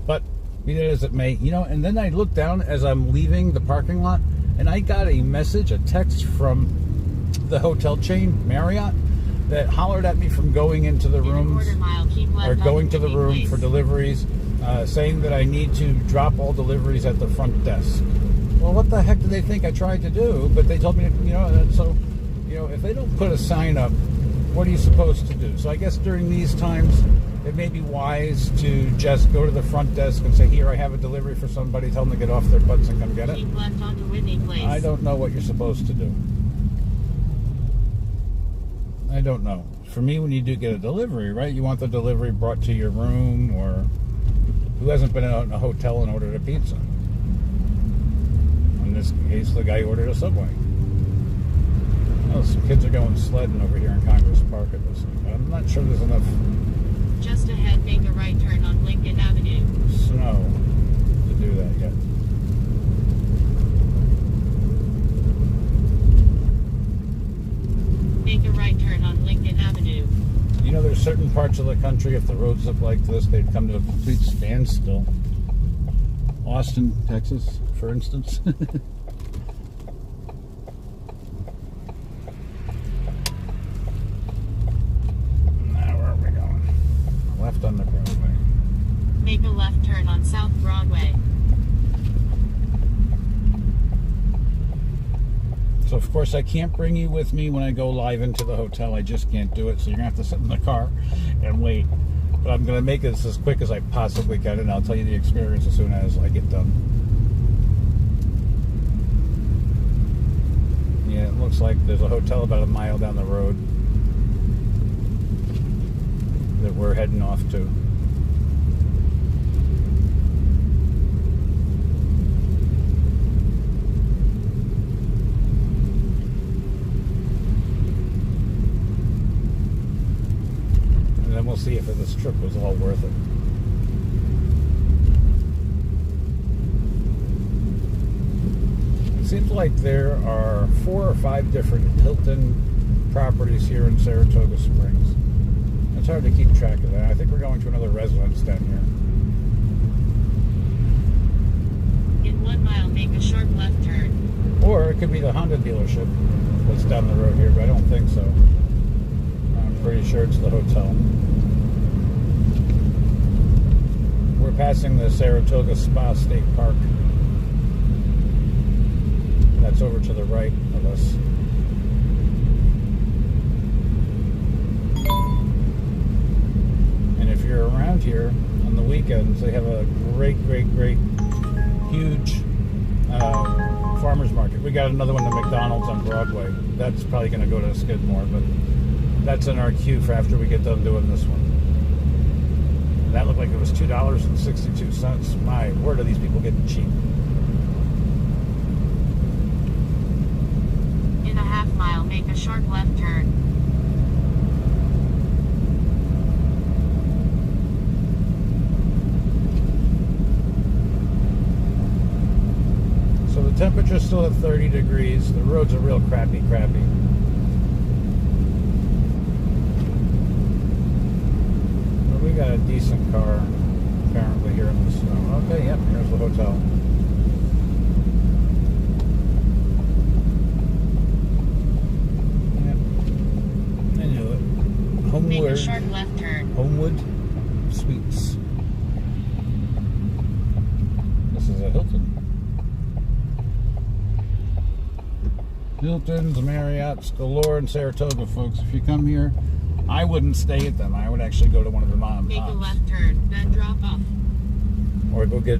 A: But be that as it may, and then I looked down as I'm leaving the parking lot, and I got a message, a text from the hotel chain, Marriott, that hollered at me from going into the rooms, or going to the room for deliveries, saying that I need to drop all deliveries at the front desk. Well, what the heck do they think I tried to do? But they told me, if they don't put a sign up, what are you supposed to do? So I guess during these times, it may be wise to just go to the front desk and say, here, I have a delivery for somebody. Tell them to get off their butts and come get it.
B: Keep left onto Whitney Place.
A: I don't know what you're supposed to do. I don't know. For me, when you do get a delivery, right, you want the delivery brought to your room or Who hasn't been out in a hotel and ordered a pizza? In this case, the guy ordered a Subway. Oh, some kids are going sledding over here in Congress Park at this thing. But I'm not sure there's enough
B: Just ahead, make a right turn on Lincoln Avenue.
A: snow to do that yet.
B: Make a right turn on Lincoln Avenue.
A: You know, there's certain parts of the country, if the roads look like this, they'd come to a complete standstill. Austin, Texas, for instance. Now, where are we going? Left on the Broadway.
B: Make a left turn on South Broadway.
A: So, of course, I can't bring you with me when I go live into the hotel. I just can't do it. So you're going to have to sit in the car and wait. But I'm going to make this as quick as I possibly can, and I'll tell you the experience as soon as I get done. Yeah, it looks like there's a hotel about a mile down the road that we're heading off to. And then we'll see if this trip was all worth it. It seems like there are 4 or 5 different Hilton properties here in Saratoga Springs. It's hard to keep track of that. I think we're going to another residence down here.
B: In 1 mile, make a sharp left turn.
A: Or it could be the Honda dealership that's down the road here, but I don't think so. I'm pretty sure it's the hotel. We're passing the Saratoga Spa State Park. That's over to the right of us. And if you're around here on the weekends, they have a great, huge farmer's market. We got another one at McDonald's on Broadway. That's probably going to go to Skidmore, but that's in our queue for after we get done doing this one. And that looked like it was $2.62. My word, are these people getting cheap?
B: In a half mile, make a sharp left turn.
A: So the temperature's still at 30 degrees. The roads are real crappy. But we got a decent car apparently here in the snow. Okay, yep, here's the hotel. Yep. I knew it.
B: Make a
A: Homewood.
B: sharp left turn.
A: Homewood Suites. This is a Hilton. Hiltons, Marriotts galore in Saratoga, folks. If you come here, I wouldn't stay at them. I would actually go to one of the mom and
B: Make a
A: pops.
B: left turn, then drop off.
A: Or go get,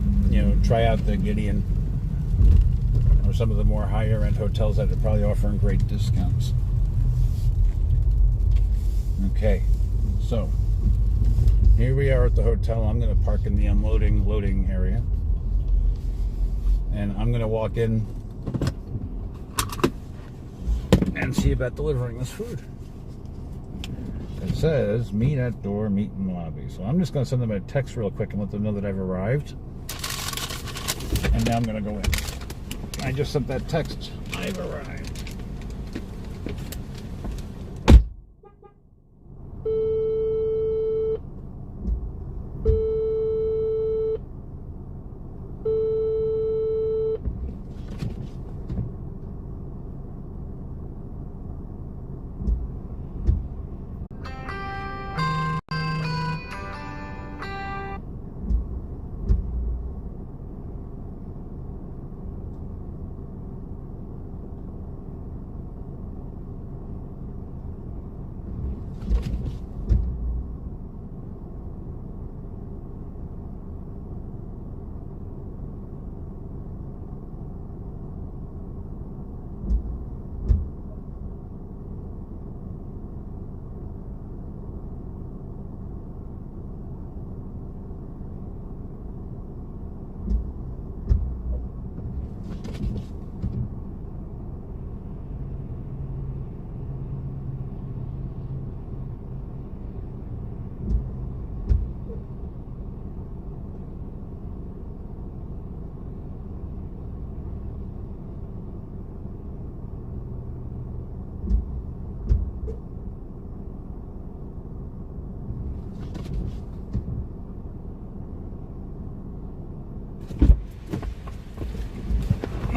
A: try out the Gideon. Or some of the more higher end hotels that are probably offering great discounts. Okay, so here we are at the hotel. I'm going to park in the loading area. And I'm going to walk in and see about delivering this food. It says, meet at door, meet in lobby. So I'm just going to send them a text real quick and let them know that I've arrived. And now I'm going to go in. I just sent that text. I've arrived.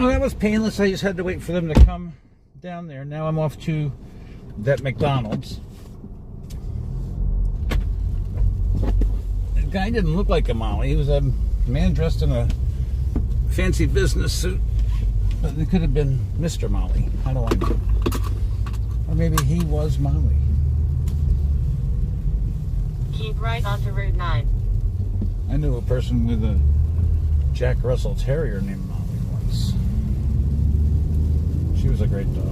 A: Oh, that was painless. I just had to wait for them to come down there. Now I'm off to that McDonald's. The guy didn't look like a Molly. He was a man dressed in a fancy business suit. But it could have been Mr. Molly. How do I know? Or maybe he was Molly.
B: Keep right onto Route 9.
A: I knew a person with a Jack Russell Terrier named Molly once. She was a great dog.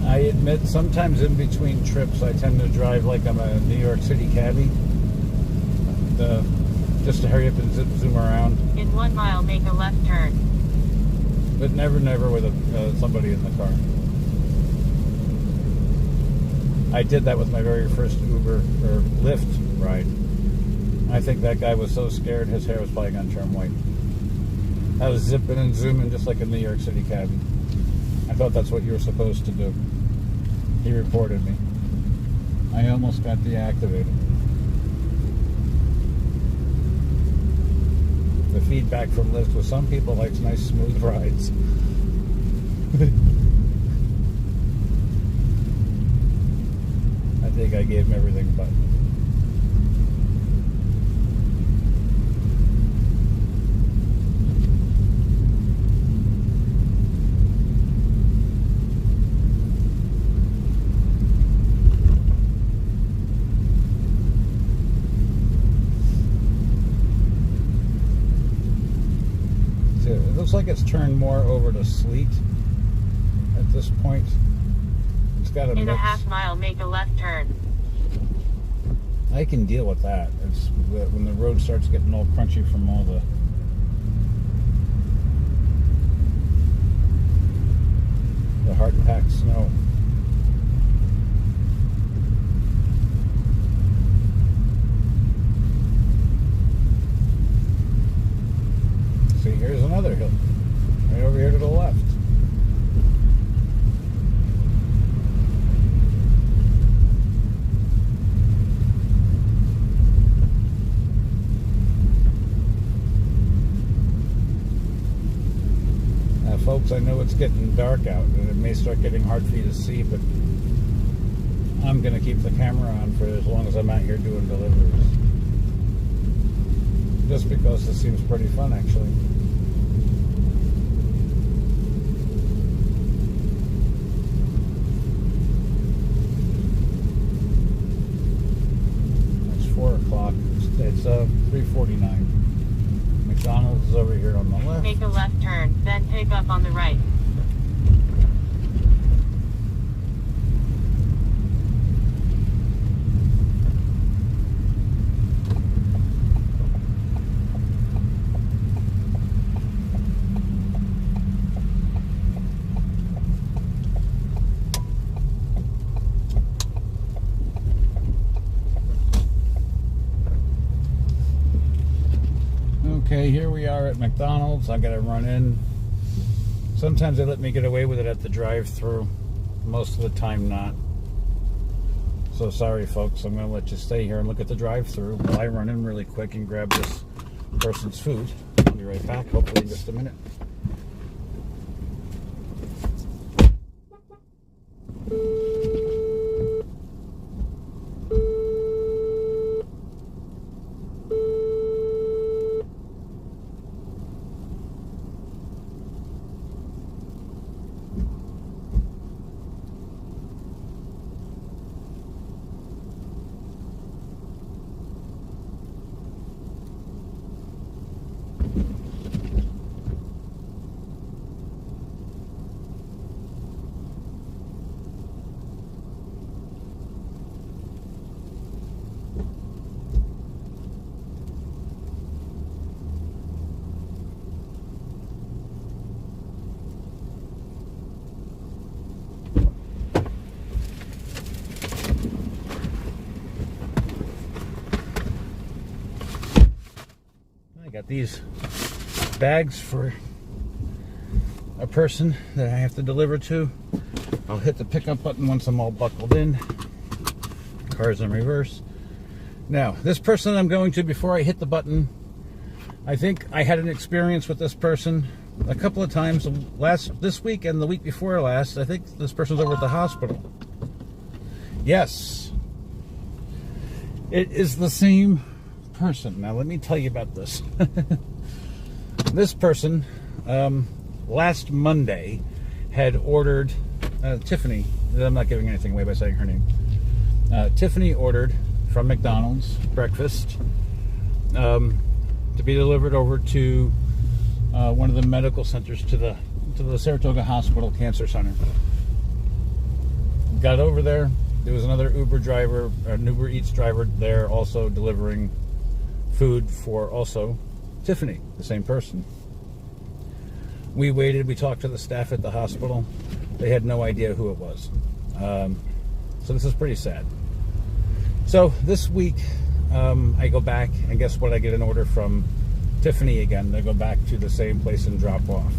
A: I admit, sometimes in between trips, I tend to drive like I'm a New York City cabbie. Just to hurry up and zoom around.
B: In 1 mile, make a left turn.
A: But never with somebody in the car. I did that with my very first Uber or Lyft ride. I think that guy was so scared his hair was probably gonna turn white. I was zipping and zooming just like a New York City cabbie. I thought that's what you were supposed to do. He reported me. I almost got deactivated. The feedback from Lyft was some people like nice smooth rides. I think I gave him everything but. It looks like it's turned more over to sleet at this point. It's got a
B: In
A: mix.
B: a half mile, make a left turn.
A: I can deal with that. It's when the road starts getting all crunchy from all the hard-packed snow. See, here's another hill. Right over here to the left. Now, folks, I know it's getting dark out, and it may start getting hard for you to see, but I'm going to keep the camera on for as long as I'm out here doing deliveries. Just because this seems pretty fun, actually. It's 4 o'clock. It's 3:49. McDonald's is over here on the left.
B: Make a left turn, then pick up on the right.
A: Okay, here we are at McDonald's. I gotta run in. Sometimes they let me get away with it at the drive-thru. Most of the time not. So sorry folks, I'm gonna let you stay here and look at the drive-thru while I run in really quick and grab this person's food. I'll be right back, hopefully in just a minute. I got these bags for a person that I have to deliver to. I'll hit the pickup button once I'm all buckled in. Car's in reverse. Now, this person I'm going to, before I hit the button, I think I had an experience with this person a couple of times this week and the week before last. I think this person's over at the hospital. Yes, it is the same person. Now, let me tell you about this. This person, last Monday, had ordered Tiffany. I'm not giving anything away by saying her name. Tiffany ordered from McDonald's breakfast to be delivered over to one of the medical centers, to the Saratoga Hospital Cancer Center. Got over there. There was another Uber driver, an Uber Eats driver there, also delivering food for also Tiffany, the same person. We waited. We talked to the staff at the hospital. They had no idea who it was. So this is pretty sad. So this week, I go back, and guess what? I get an order from Tiffany again. They go back to the same place and drop off.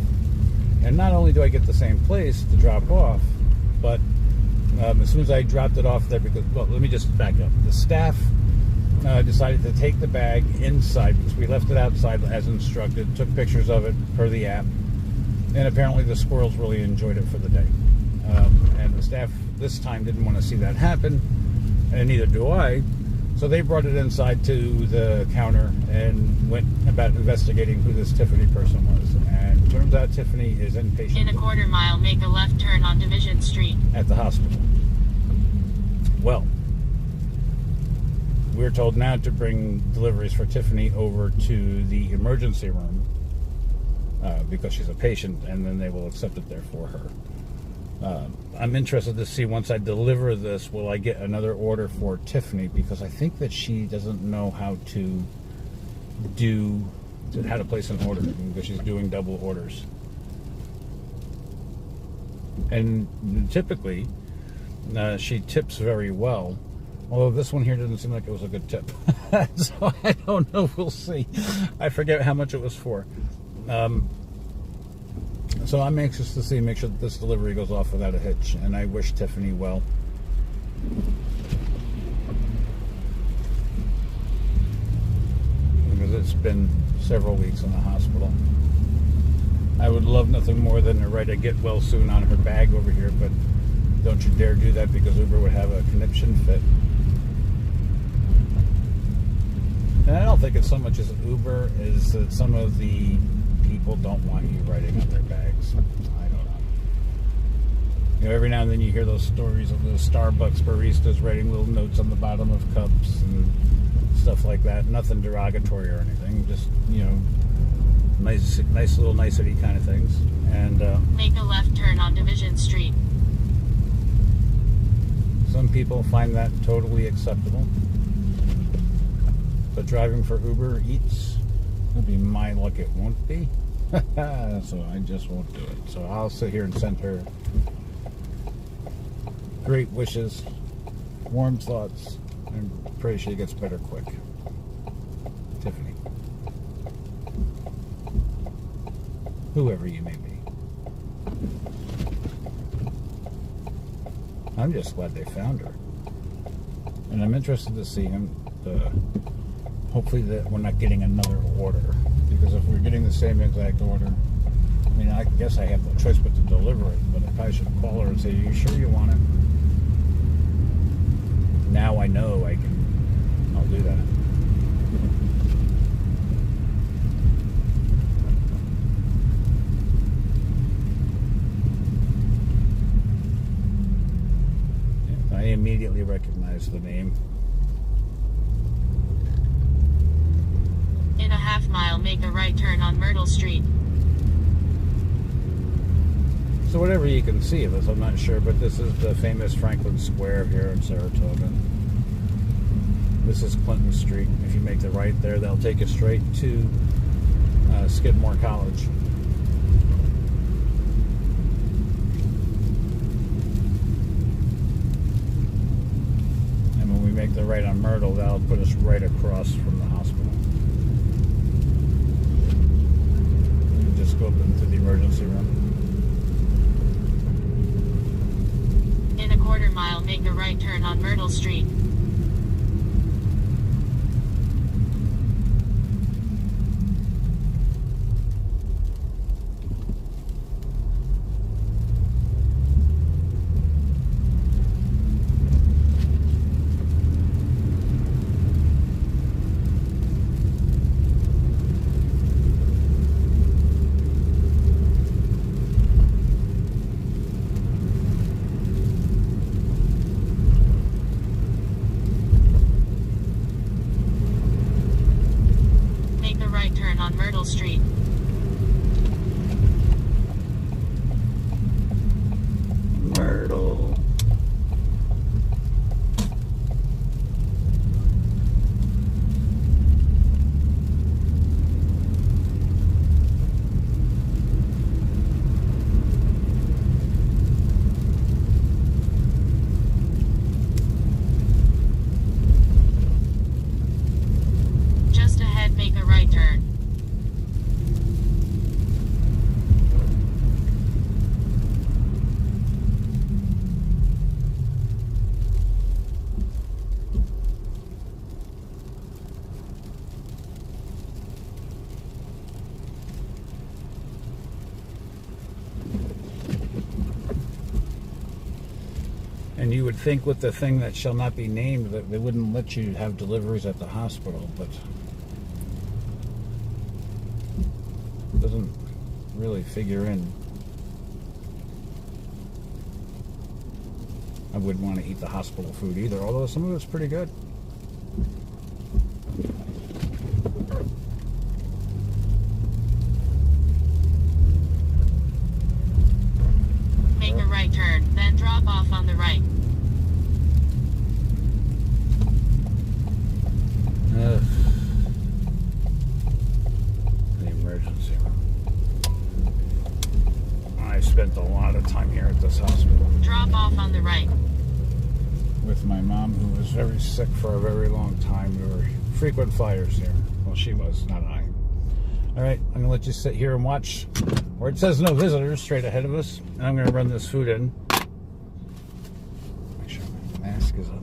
A: And not only do I get the same place to drop off, but as soon as I dropped it off there, because, well, let me just back up. The staff decided to take the bag inside, because we left it outside as instructed, took pictures of it per the app, and apparently the squirrels really enjoyed it for the day. And the staff this time didn't want to see that happen, and neither do I. So they brought it inside to the counter and went about investigating who this Tiffany person was. And it turns out Tiffany is inpatient.
B: In a quarter mile, make a left turn on Division Street.
A: At the hospital. Well, we're told now to bring deliveries for Tiffany over to the emergency room because she's a patient, and then they will accept it there for her. I'm interested to see, once I deliver this, will I get another order for Tiffany, because I think that she doesn't know how to place an order, because she's doing double orders. And typically, she tips very well, although this one here doesn't seem like it was a good tip. So I don't know, we'll see. I forget how much it was for. So I'm anxious to see, make sure that this delivery goes off without a hitch, and I wish Tiffany well. Because it's been several weeks in the hospital. I would love nothing more than to write a get well soon on her bag over here, but don't you dare do that, because Uber would have a conniption fit. And I don't think it's so much as Uber is that some of the people don't want you writing on their bags. I don't know. You know, every now and then you hear those stories of those Starbucks baristas writing little notes on the bottom of cups and stuff like that. Nothing derogatory or anything. Just, you know, nice little nicety kind of things. And
B: make a left turn on Division Street.
A: Some people find that totally acceptable. But driving for Uber Eats, it'll be my luck it won't be. So I just won't do it. So I'll sit here and send her great wishes, warm thoughts, and pray she gets better quick. Tiffany. Whoever you may be. I'm just glad they found her. And I'm interested to see him. Hopefully that we're not getting another order, because if we're getting the same exact order, I mean, I guess I have no choice but to deliver it, but I probably should call her and say, are you sure you want it? Now I know I'll do that. I immediately recognize the name.
B: In a half mile, make a right turn on Myrtle Street.
A: So whatever you can see of this, I'm not sure, but this is the famous Franklin Square here in Saratoga. This is Clinton Street. If you make the right there, they'll take you straight to Skidmore College. And when we make the right on Myrtle, that'll put us right across from the hospital.
B: make a right turn on Myrtle Street. On Myrtle Street.
A: Myrtle.
B: Just ahead, make a right turn.
A: And you would think with the thing that shall not be named that they wouldn't let you have deliveries at the hospital, but it doesn't really figure in. I wouldn't want to eat the hospital food either, although some of it's pretty good.
B: Make a right turn, then drop off on the right.
A: The emergency room. I spent a lot of time here at this hospital.
B: Drop off on the right.
A: With my mom, who was very sick for a very long time. We were frequent flyers here. Well, she was, not I. All right, I'm going to let you sit here and watch where it says no visitors straight ahead of us. And I'm going to run this food in. Make sure my mask is up.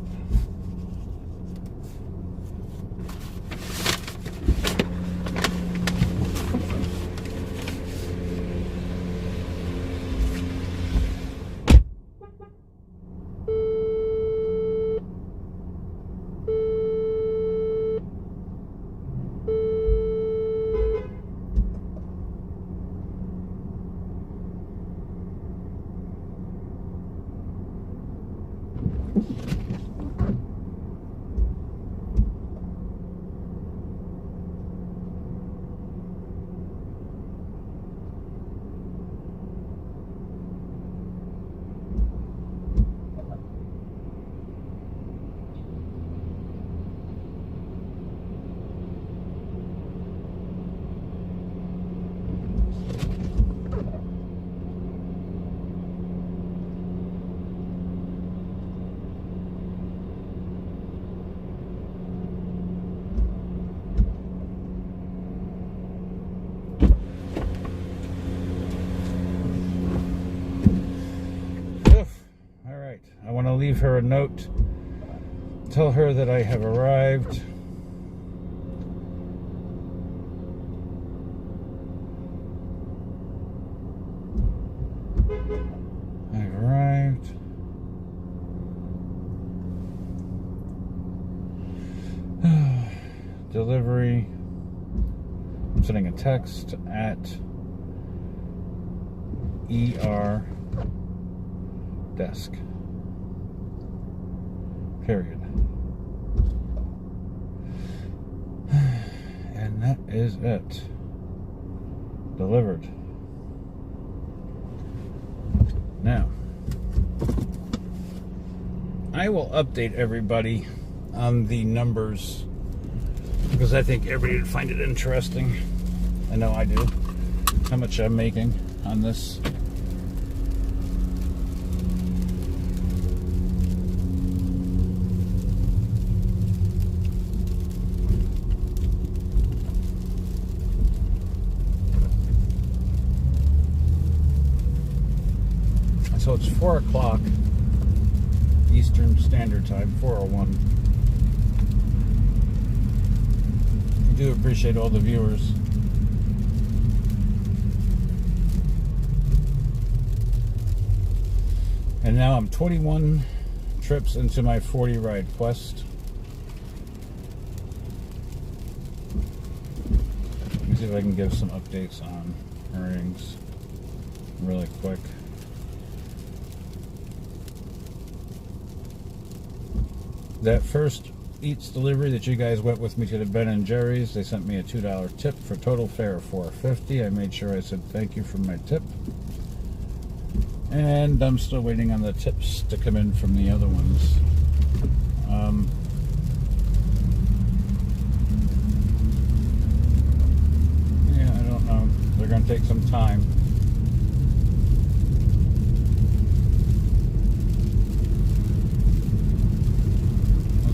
A: I want to leave her a note. Tell her that I have arrived. I've arrived. Delivery. I'm sending a text at ER desk. Period. And that is it. Delivered. Now, I will update everybody on the numbers because I think everybody would find it interesting. I know I do. How much I'm making on this. So it's 4 o'clock Eastern Standard Time, 4:01. I do appreciate all the viewers. And now I'm 21 trips into my 40 ride quest. Let me see if I can give some updates on earnings really quick. That first Eats delivery that you guys went with me to the Ben & Jerry's, they sent me a $2 tip for total fare of $4.50. I made sure I said thank you for my tip. And I'm still waiting on the tips to come in from the other ones. Yeah, I don't know. They're going to take some time.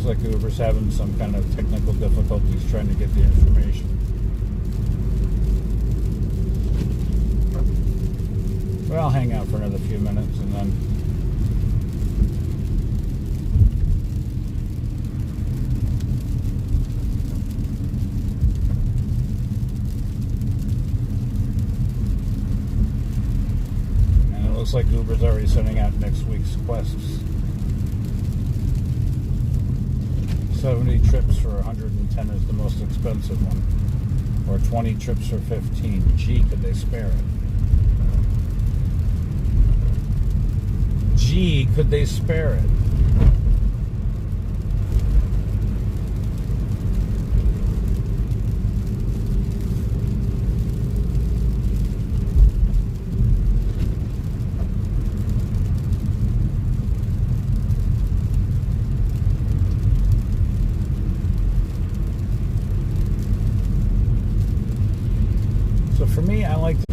A: Looks like Uber's having some kind of technical difficulties trying to get the information. But I'll hang out for another few minutes and then and it looks like Uber's already sending out next week's quests. 70 trips for 110 is the most expensive one, or 20 trips for 15. Gee, could they spare it? Gee, could they spare it? So for me, I like to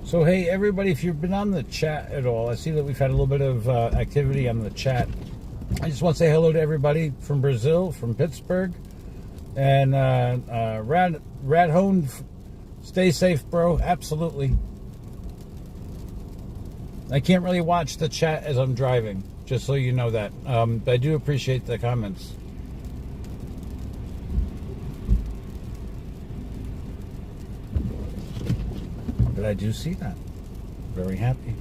A: So hey everybody, if you've been on the chat at all, I see that we've had a little bit of activity on the chat. I just want to say hello to everybody from Brazil, from Pittsburgh, and Radhone, stay safe, bro. Absolutely. I can't really watch the chat as I'm driving, just so you know that. But I do appreciate the comments. But I do see that. Very happy.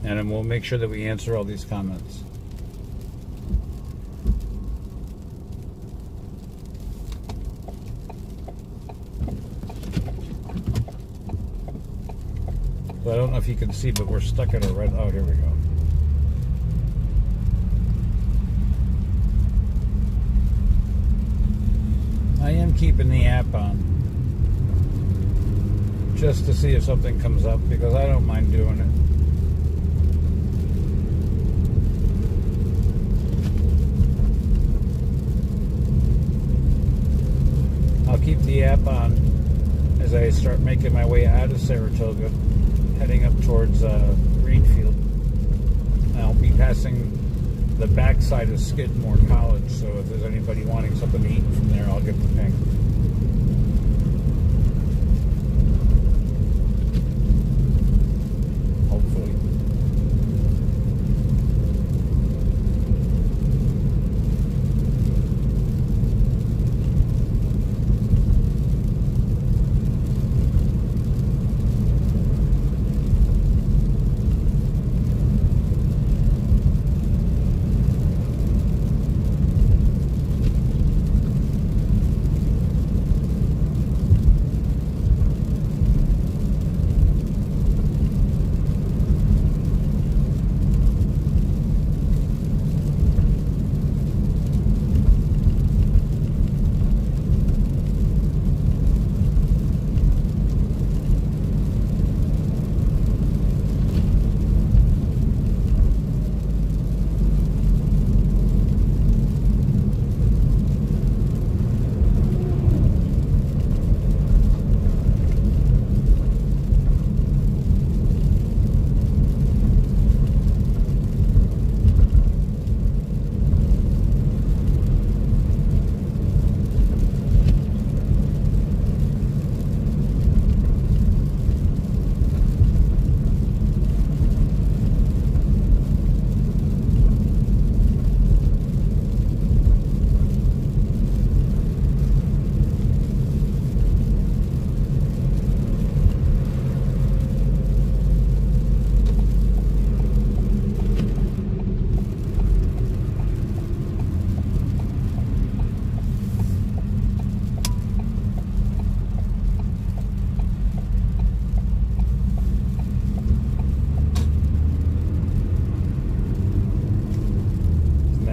A: And then we'll make sure that we answer all these comments. So I don't know if you can see, but we're stuck at a red... Oh, here we go. I am keeping the app on just to see if something comes up, because I don't mind doing it. I'll keep the app on as I start making my way out of Saratoga, heading up towards Greenfield. I'll be passing the backside of Skidmore College, so if there's anybody wanting something to eat from there, I'll get the ping. Hopefully.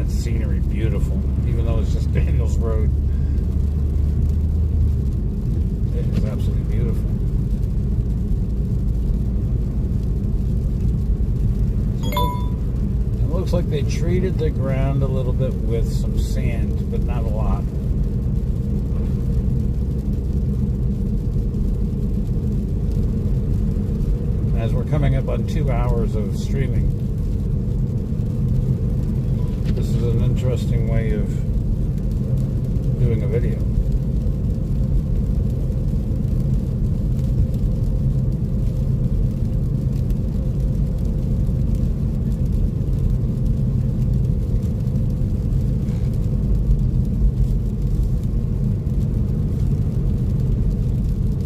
A: Scenery beautiful, even though it's just Daniels Road. It is absolutely beautiful. So it looks like they treated the ground a little bit with some sand, but not a lot. As we're coming up on 2 hours of streaming, this is an interesting way of doing a video.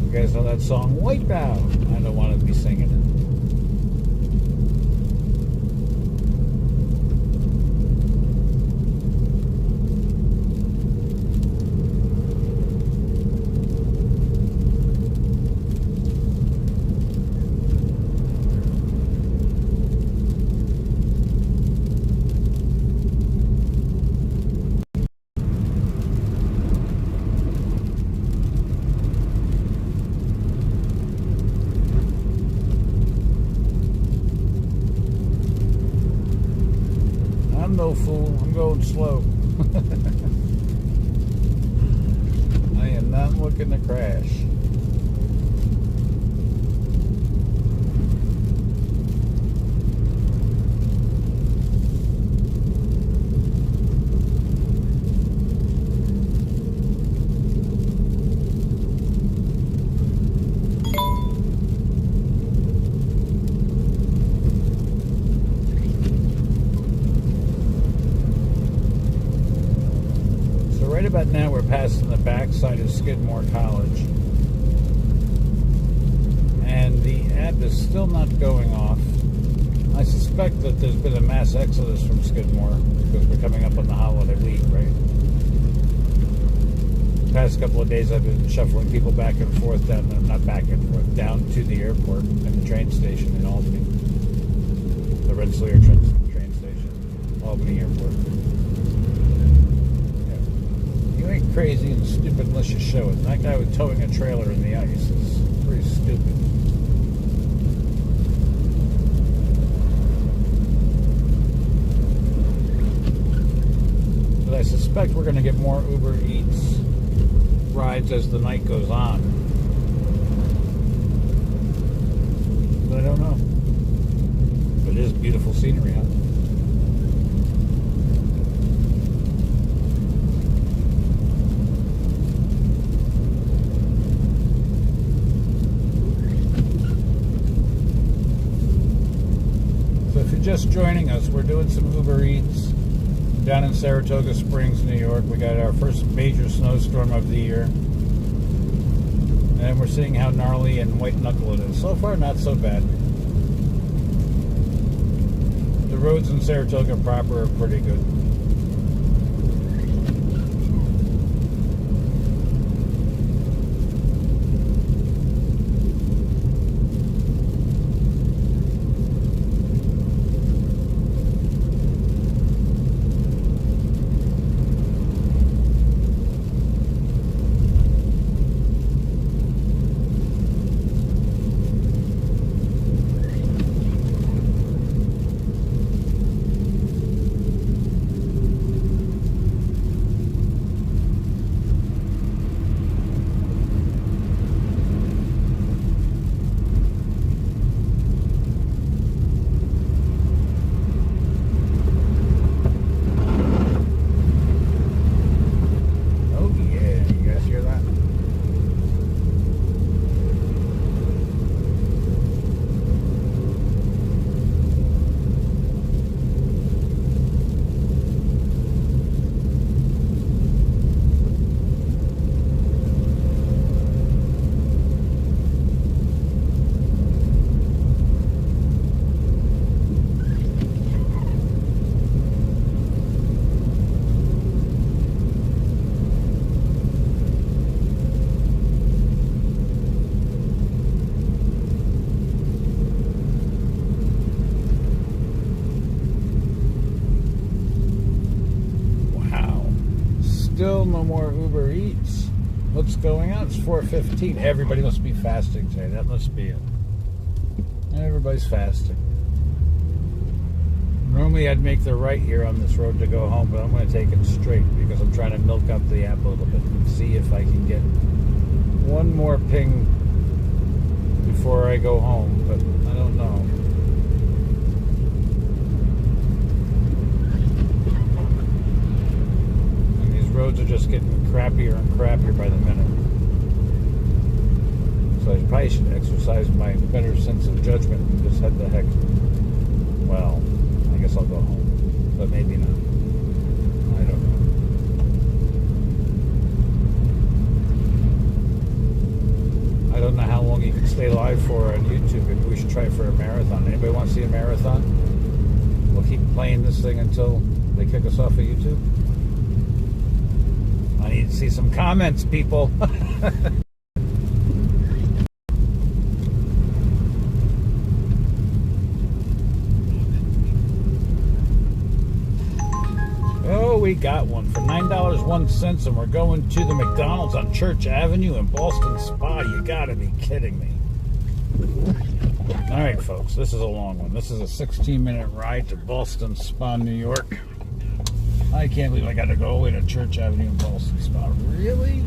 A: You guys know that song, Wipeout? I don't want to be singing it. No fool, I'm going slow. I am not looking to crash. Right about now, we're passing the backside of Skidmore College, and the app is still not going off. I suspect that there's been a mass exodus from Skidmore because we're coming up on the holiday week, right? The past couple of days, I've been shuffling people back and forth down to the airport and the train station in Albany, the Rensselaer train station, Albany Airport. You ain't crazy and stupid unless you show it. And that guy was towing a trailer in the ice is pretty stupid. But I suspect we're going to get more Uber Eats rides as the night goes on. But I don't know. But it is beautiful scenery, huh? So if you're just joining us, we're doing some Uber Eats down in Saratoga Springs, New York. We got our first major snowstorm of the year. And we're seeing how gnarly and white knuckle it is. So far, not so bad. The roads in Saratoga proper are pretty good. Still no more Uber Eats. What's going on? It's 4:15. Everybody must be fasting today. That must be it. Everybody's fasting. Normally I'd make the right here on this road to go home, but I'm going to take it straight because I'm trying to milk up the app a little bit and see if I can get one more ping before I go home, but I don't know. Roads are just getting crappier and crappier by the minute. So I probably should exercise my better sense of judgment and just head the heck. Well, I guess I'll go home, but maybe not. I don't know. I don't know how long you can stay live for on YouTube. Maybe we should try for a marathon. Anybody want to see a marathon? We'll keep playing this thing until they kick us off of YouTube. I need to see some comments, people. Oh, we got one for $9.01, and we're going to the McDonald's on Church Avenue in Boston Spa. You gotta be kidding me. All right, folks, this is a long one. This is a 16-minute ride to Boston Spa, New York. I can't believe I got to go all the way to Church Avenue in Boston Spa. Really?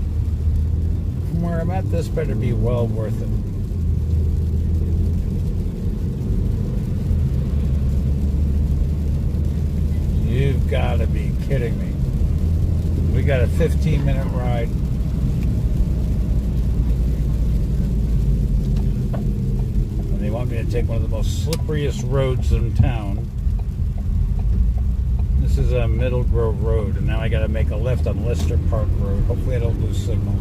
A: From where I'm at, this better be well worth it. You've got to be kidding me. We got a 15-minute ride. And they want me to take one of the most slipperiest roads in town. This is a Middle Grove Road, and now I got to make a left on Leicester Park Road. Hopefully I don't lose signal.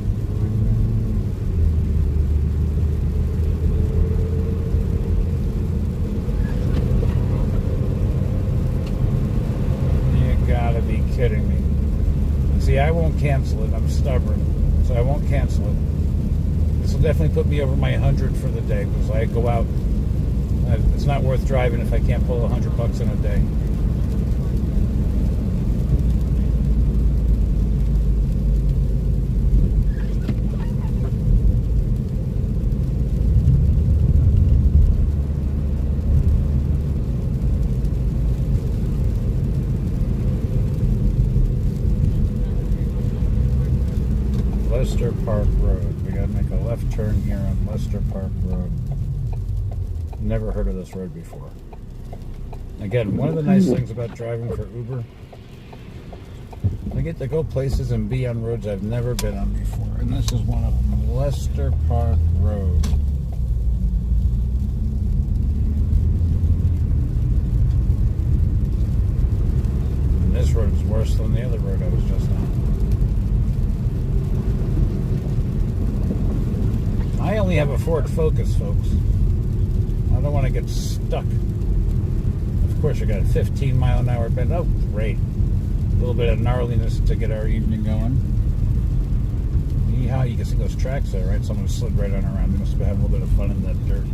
A: You gotta be kidding me. See, I won't cancel it. I'm stubborn, so I won't cancel it. This will definitely put me over my 100 for the day, because I go out. It's not worth driving if I can't pull $100 in a day. Leicester Park Road. We gotta make a left turn here on Leicester Park Road. Never heard of this road before. Again, one of the nice things about driving for Uber, I get to go places and be on roads I've never been on before. And this is one of them, Leicester Park Road. And this road is worse than the other road I was just on. I only have a Ford Focus, folks. I don't want to get stuck. Of course, we got a 15-mile-an-hour bend. Oh, great. A little bit of gnarliness to get our evening going. Yeehaw, you can see those tracks there, right? Someone slid right on around. They must have had a little bit of fun in that dirt.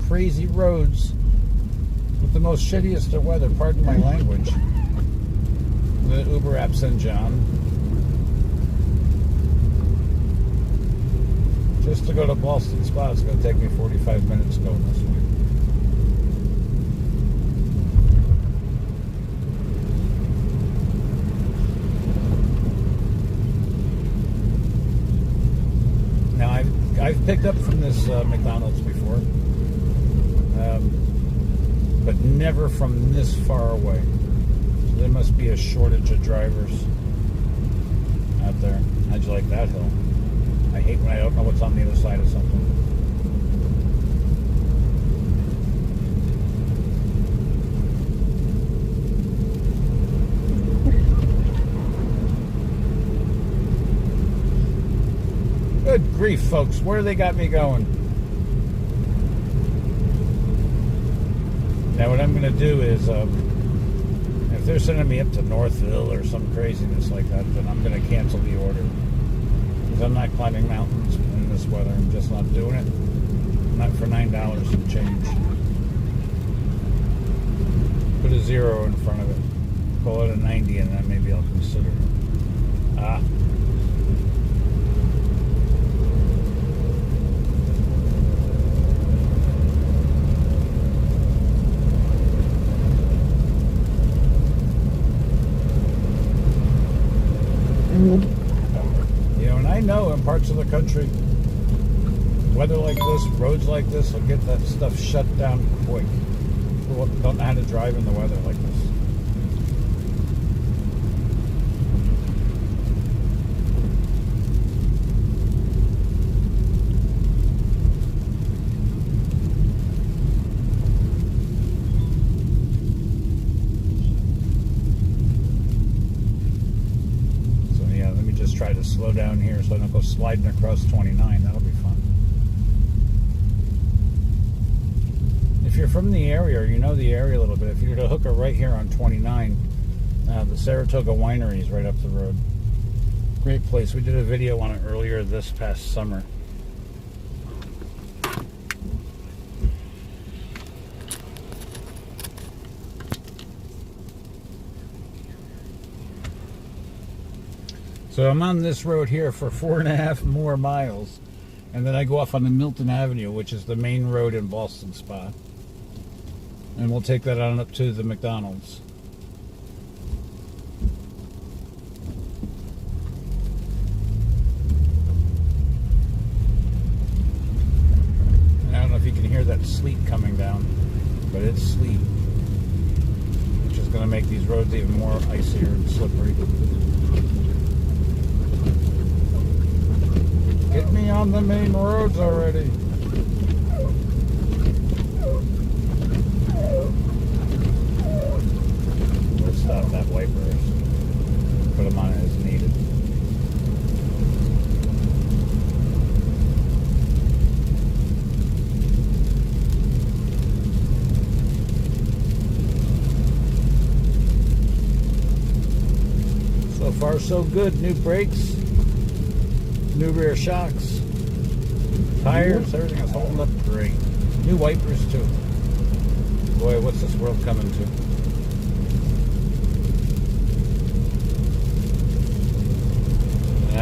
A: Crazy roads with the most shittiest of weather, pardon my language. The Uber app sent John. Just to go to Boston Spa, it's going to take me 45 minutes going this way. Now, I've picked up from this McDonald's before. But never from this far away. So there must be a shortage of drivers out there. How'd you like that hill? I hate when I don't know what's on the other side of something. Good grief, folks. Where they got me going? Now what I'm going to do is, if they're sending me up to Northville or some craziness like that, then I'm going to cancel the order. Because I'm not climbing mountains in this weather. I'm just not doing it. Not for $9 and change. Put a 0 in front of it. Call it a 90 and then maybe I'll consider it. Ah. You know, and I know in parts of the country, weather like this, roads like this, will get that stuff shut down quick. People don't know how to drive in the weather like this. Try to slow down here so I don't go sliding across 29. That'll be fun. If you're from the area or you know the area a little bit, if you were to hook her right here on 29, the Saratoga Winery is right up the road. Great place. We did a video on it earlier this past summer. So I'm on this road here for 4.5 more miles, and then I go off on the Milton Avenue, which is the main road in Boston Spa, and we'll take that on up to the McDonald's. And I don't know if you can hear that sleet coming down, but it's sleet, which is going to make these roads even more icier and slippery. Get me on the main roads already. Let's stop that wiper. Put them on as needed. So far, so good. New brakes. New rear shocks, tires, everything is holding up great. New wipers too. Boy, what's this world coming to?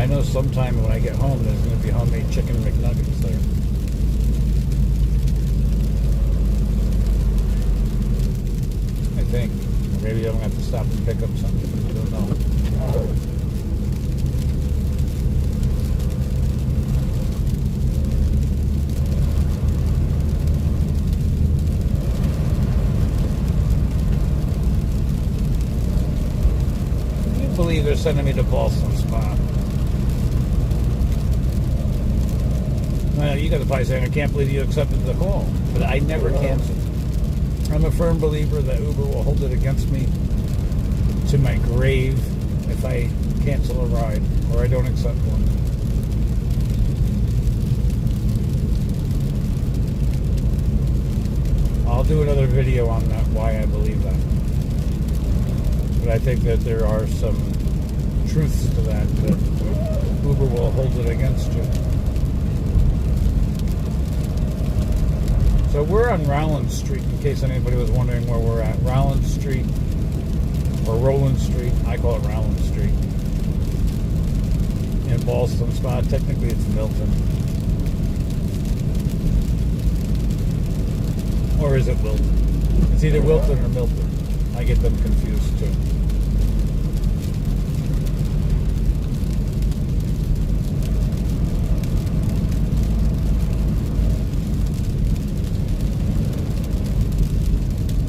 A: I know sometime when I get home, there's going to be homemade chicken McNuggets there. I think. Or maybe I'm going to have to stop and pick up something. I don't know. Can you believe they're sending me to Boston Spa? Well, you got to probably say, I can't believe you accepted the call. But I never canceled. I'm a firm believer that Uber will hold it against me to my grave if I cancel a ride or I don't accept one. I'll do another video on that, why I believe that. But I think that there are some truths to that Uber will hold it against you. So we're on Rowland Street, in case anybody was wondering where we're at. Rowland Street, or Roland Street. I call it Rowland Street. In Ballston Spa. Technically it's Milton. Or is it Wilton? It's either Wilton or Milton. I get them confused too.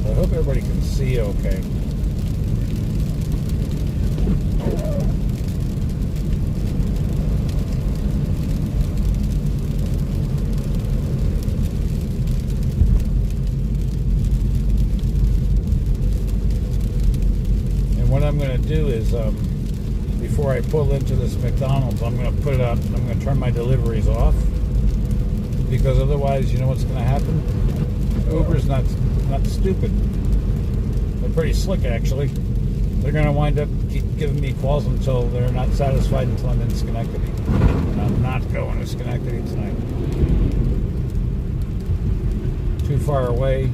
A: I hope everybody can see okay. And what I'm going to do is, before I pull into this McDonald's, I'm going to put it up, I'm going to turn my deliveries off, because otherwise, you know what's going to happen? Uber's not stupid. They're pretty slick, actually. They're going to wind up giving me calls until they're not satisfied until I'm in Schenectady. And I'm not going to Schenectady tonight. Too far away.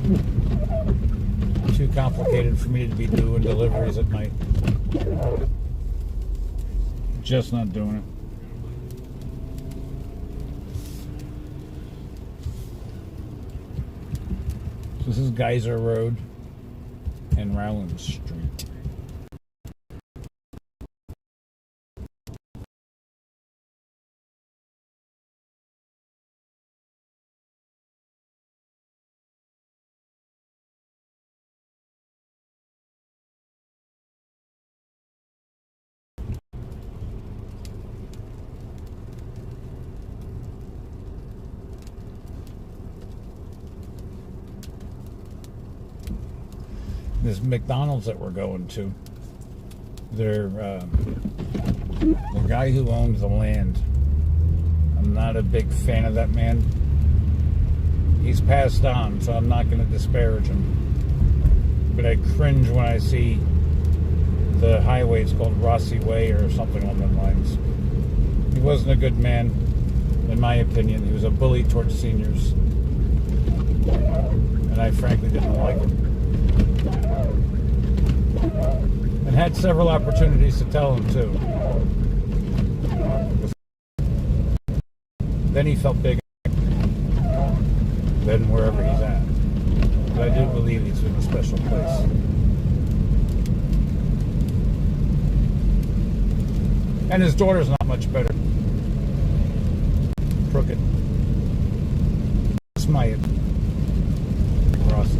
A: Too complicated for me to be doing deliveries at night. Just not doing it. This is Geyser Road and Rowland Street. This McDonald's that we're going to, they're the guy who owns the land. I'm not a big fan of that man. He's passed on, so I'm not going to disparage him. But I cringe when I see the highway. It's called Rossi Way or something along those lines. He wasn't a good man, in my opinion. He was a bully towards seniors, and I frankly didn't like him. And had several opportunities to tell him too. Then he felt big than wherever he's at. But I do believe he's in a special place. And his daughter's not much better. Crooked. That's my Ross.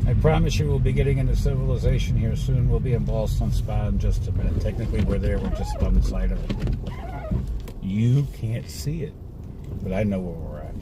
A: I promise you we'll be getting into civilization here soon. We'll be in Ballston Spa in just a minute. Technically we're there, we're just on the side of it. You can't see it, but I know where we're at.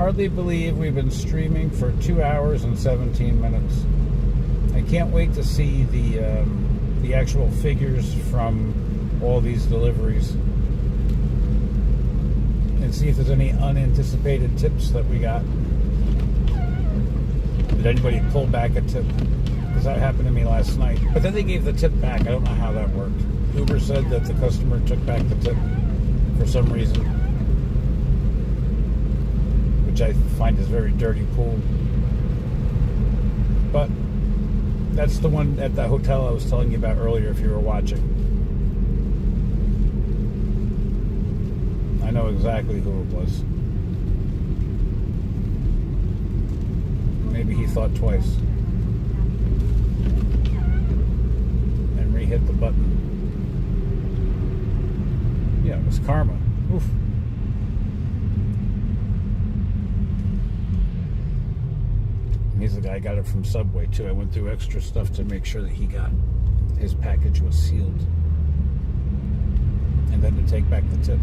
A: hardly believe we've been streaming for 2 hours and 17 minutes. I can't wait to see the actual figures from all these deliveries and see if there's any unanticipated tips that we got. Did anybody pull back a tip? Because that happened to me last night. But then they gave the tip back. I don't know how that worked. Uber said that the customer took back the tip for some reason, which I find is very dirty pool. But that's the one at the hotel I was telling you about earlier if you were watching. I know exactly who it was. Maybe he thought twice and re-hit the button. Yeah, it was karma. Oof. He's the guy who got it from Subway too. I went through extra stuff to make sure that his package was sealed, and then to take back the tip.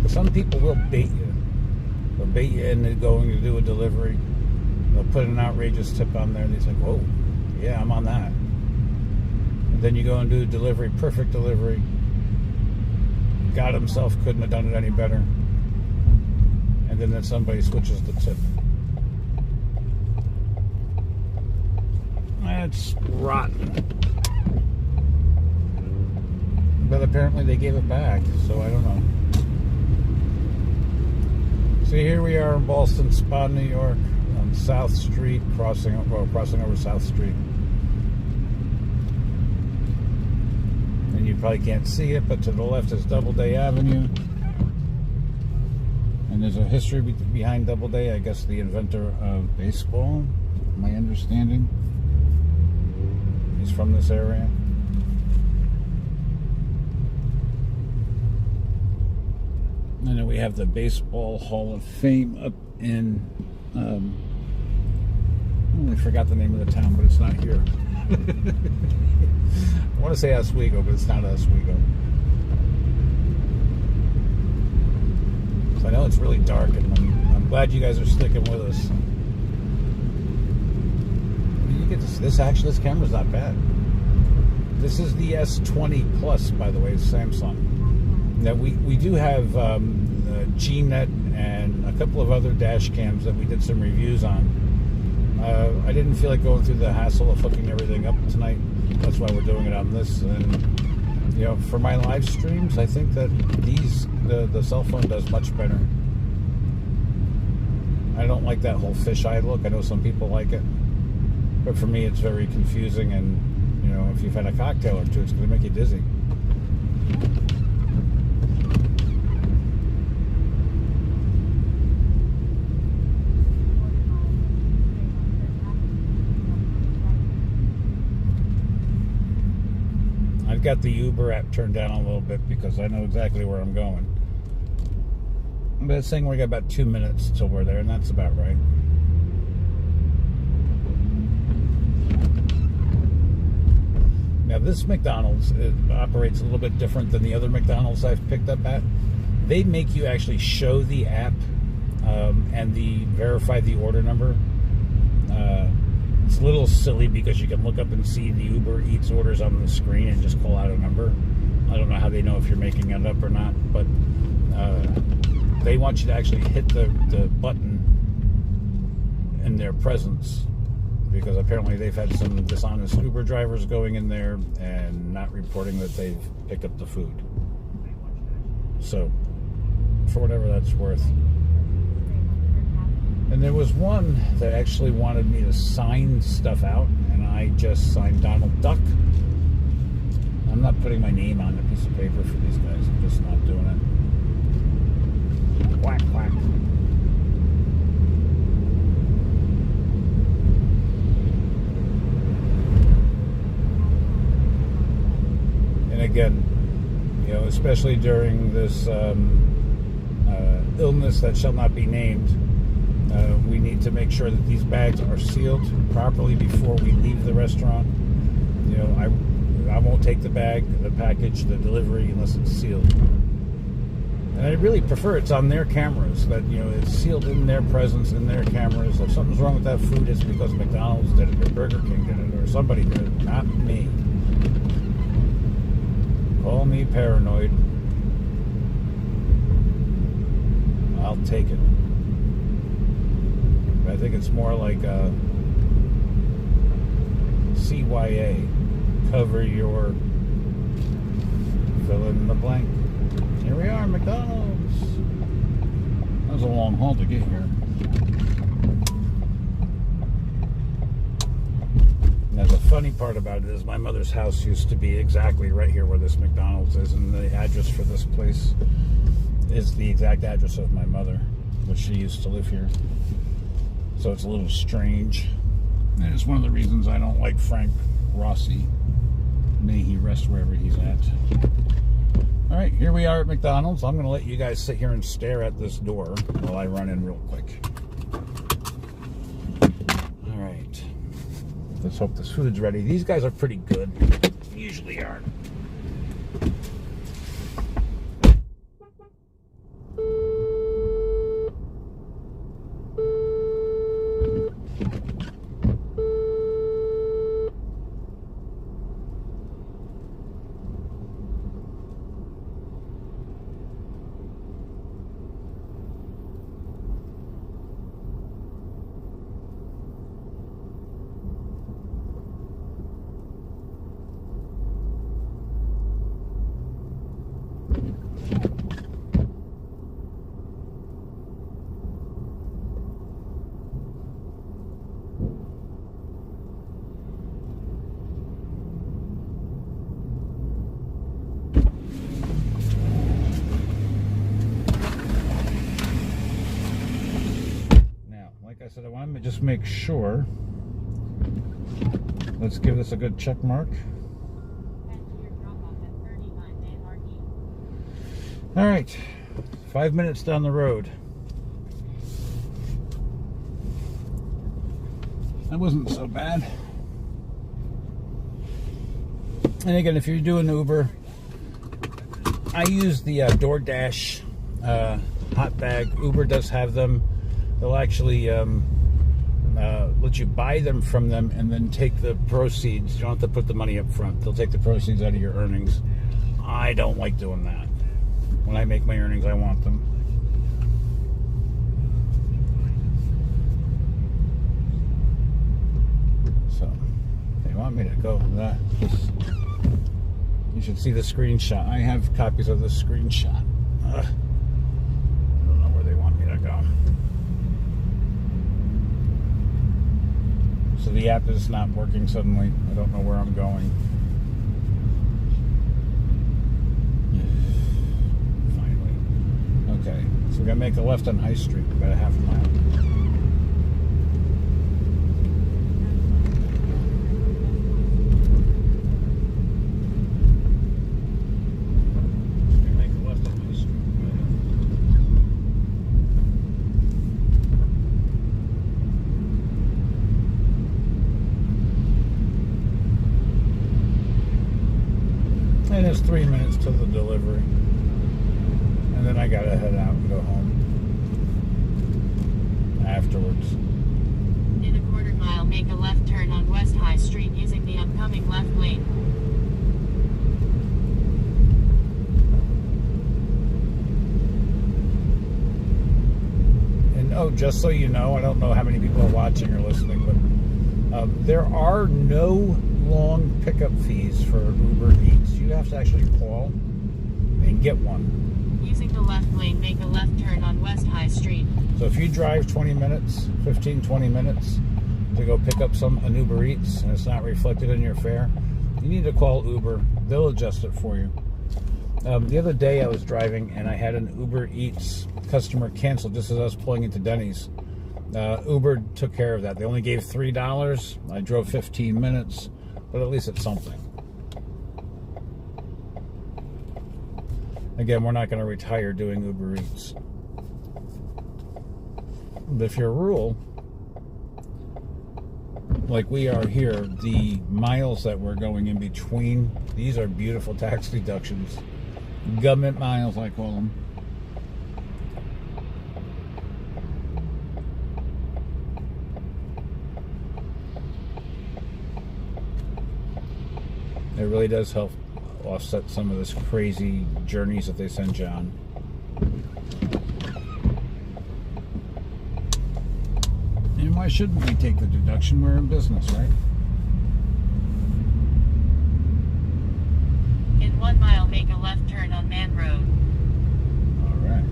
A: But some people will bait you. They'll bait you into going to do a delivery. They'll put an outrageous tip on there, and he's like, "Whoa, yeah, I'm on that." And then you go and do a delivery, perfect delivery. God himself couldn't have done it any better. And then somebody switches the tip. That's rotten. But apparently they gave it back, so I don't know. So here we are in Ballston Spa, New York, on South Street, crossing over South Street. And you probably can't see it, but to the left is Doubleday Avenue. And there's a history behind Doubleday. I guess the inventor of baseball, my understanding. He's from this area. And then we have the Baseball Hall of Fame up in, I forgot the name of the town, but it's not here. I want to say Oswego, but it's not Oswego. So I know it's really dark, and I'm glad you guys are sticking with us. You get this camera's not bad. This is the S20 Plus, by the way, Samsung. Now we do have GNet and a couple of other dash cams that we did some reviews on. I didn't feel like going through the hassle of hooking everything up tonight. That's why we're doing it on this. And you know, for my live streams, I think that the cell phone does much better. I don't like that whole fisheye look. I know some people like it, but for me, it's very confusing. And you know, if you've had a cocktail or two, it's going to make you dizzy. I've got the Uber app turned down a little bit because I know exactly where I'm going. But it's saying we got about 2 minutes till we're there, and that's about right. Now this McDonald's, it operates a little bit different than the other McDonald's I've picked up at. They make you actually show the app and verify the order number. It's a little silly because you can look up and see the Uber Eats orders on the screen and just call out a number. I don't know how they know if you're making it up or not, but they want you to actually hit the button in their presence, because apparently they've had some dishonest Uber drivers going in there and not reporting that they've picked up the food. So, for whatever that's worth. And there was one that actually wanted me to sign stuff out, and I just signed Donald Duck. I'm not putting my name on a piece of paper for these guys. I'm just not doing it. Quack, quack. And again, you know, especially during this illness that shall not be named, we need to make sure that these bags are sealed properly before we leave the restaurant. You know, I won't take the bag, the package, the delivery unless it's sealed. And I really prefer it's on their cameras, that, you know, it's sealed in their presence, in their cameras. If something's wrong with that food, it's because McDonald's did it, or Burger King did it, or somebody did it, not me. Call me paranoid. I'll take it. I think it's more like a CYA. Cover your fill in the blank. Here we are, McDonald's. That was a long haul to get here. Now the funny part about it is my mother's house used to be exactly right here where this McDonald's is, and the address for this place is the exact address of my mother, which she used to live here. So it's a little strange. And it's one of the reasons I don't like Frank Rossi. May he rest wherever he's at. All right, here we are at McDonald's. I'm going to let you guys sit here and stare at this door while I run in real quick. All right. Let's hope this food's ready. These guys are pretty good. Usually aren't. I said, I want to just make sure. Let's give this a good check mark. All right, 5 minutes down the road. That wasn't so bad. And again, if you're doing Uber, I use the DoorDash hot bag. Uber does have them. They'll actually let you buy them from them and then take the proceeds. You don't have to put the money up front. They'll take the proceeds out of your earnings. I don't like doing that. When I make my earnings, I want them. So, they want me to go that. You should see the screenshot. I have copies of the screenshot. I don't know where they want me to go. So the app is not working suddenly. I don't know where I'm going. Finally. Okay, so we're gonna make a left on High Street, about a half a mile. And it's 3 minutes to the delivery. And then I gotta head out and go home afterwards.
B: In a quarter mile, make a left turn on West High Street using the upcoming left lane.
A: And oh, just so you know, I don't know how many people are watching or listening, but there are no long pickup fees for Uber Eats. You have to actually call and get one.
B: Using the left lane, make a left turn on West High Street.
A: So if you drive 20 minutes, 15, 20 minutes to go pick up an Uber Eats and it's not reflected in your fare, you need to call Uber. They'll adjust it for you. The other day I was driving and I had an Uber Eats customer cancel just as I was pulling into Denny's. Uber took care of that. They only gave $3. I drove 15 minutes, but at least it's something. Again, we're not going to retire doing Uber Eats. But if you're rural, like we are here, the miles that we're going in between, these are beautiful tax deductions. Government miles, I call them. It really does help offset some of this crazy journeys that they send you on. And why shouldn't we take the deduction? We're in business, right?
B: In 1 mile, make a left turn on Man Road.
A: All right.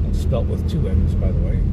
A: That's spelt with 2 N's, by the way.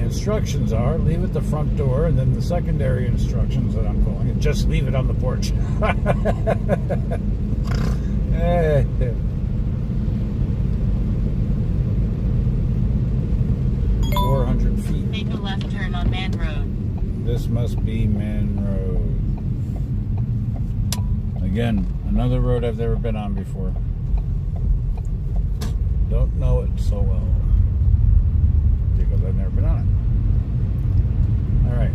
A: Instructions are leave at the front door, and then the secondary instructions that I'm calling it, just leave it on the porch. 400 feet.
B: Make a left turn on Man Road.
A: This must be Man Road. Again, another road I've never been on before. Don't know it so well because I've never been on it. All right.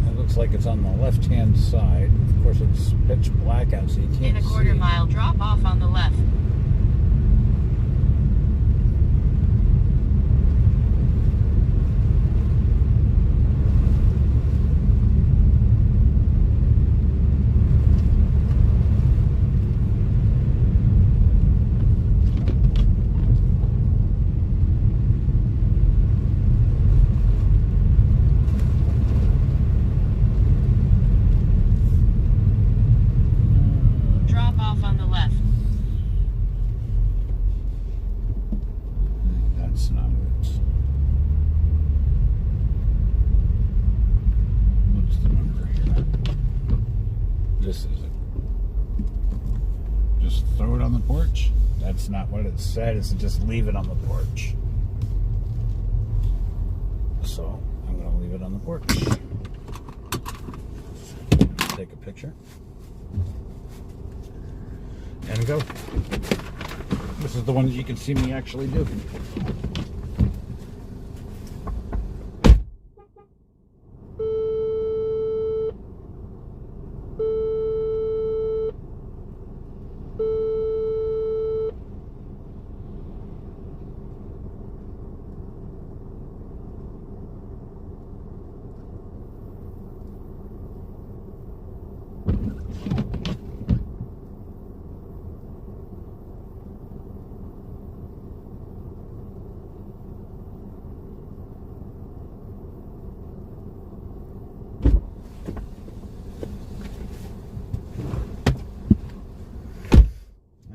A: It looks like it's on the left-hand side. Of course, it's pitch black out, so you can't see.
B: In a quarter mile, drop off on the left.
A: That's not what it said. It's just leave it on the porch. So I'm going to leave it on the porch. Take a picture. And go. This is the one that you can see me actually do.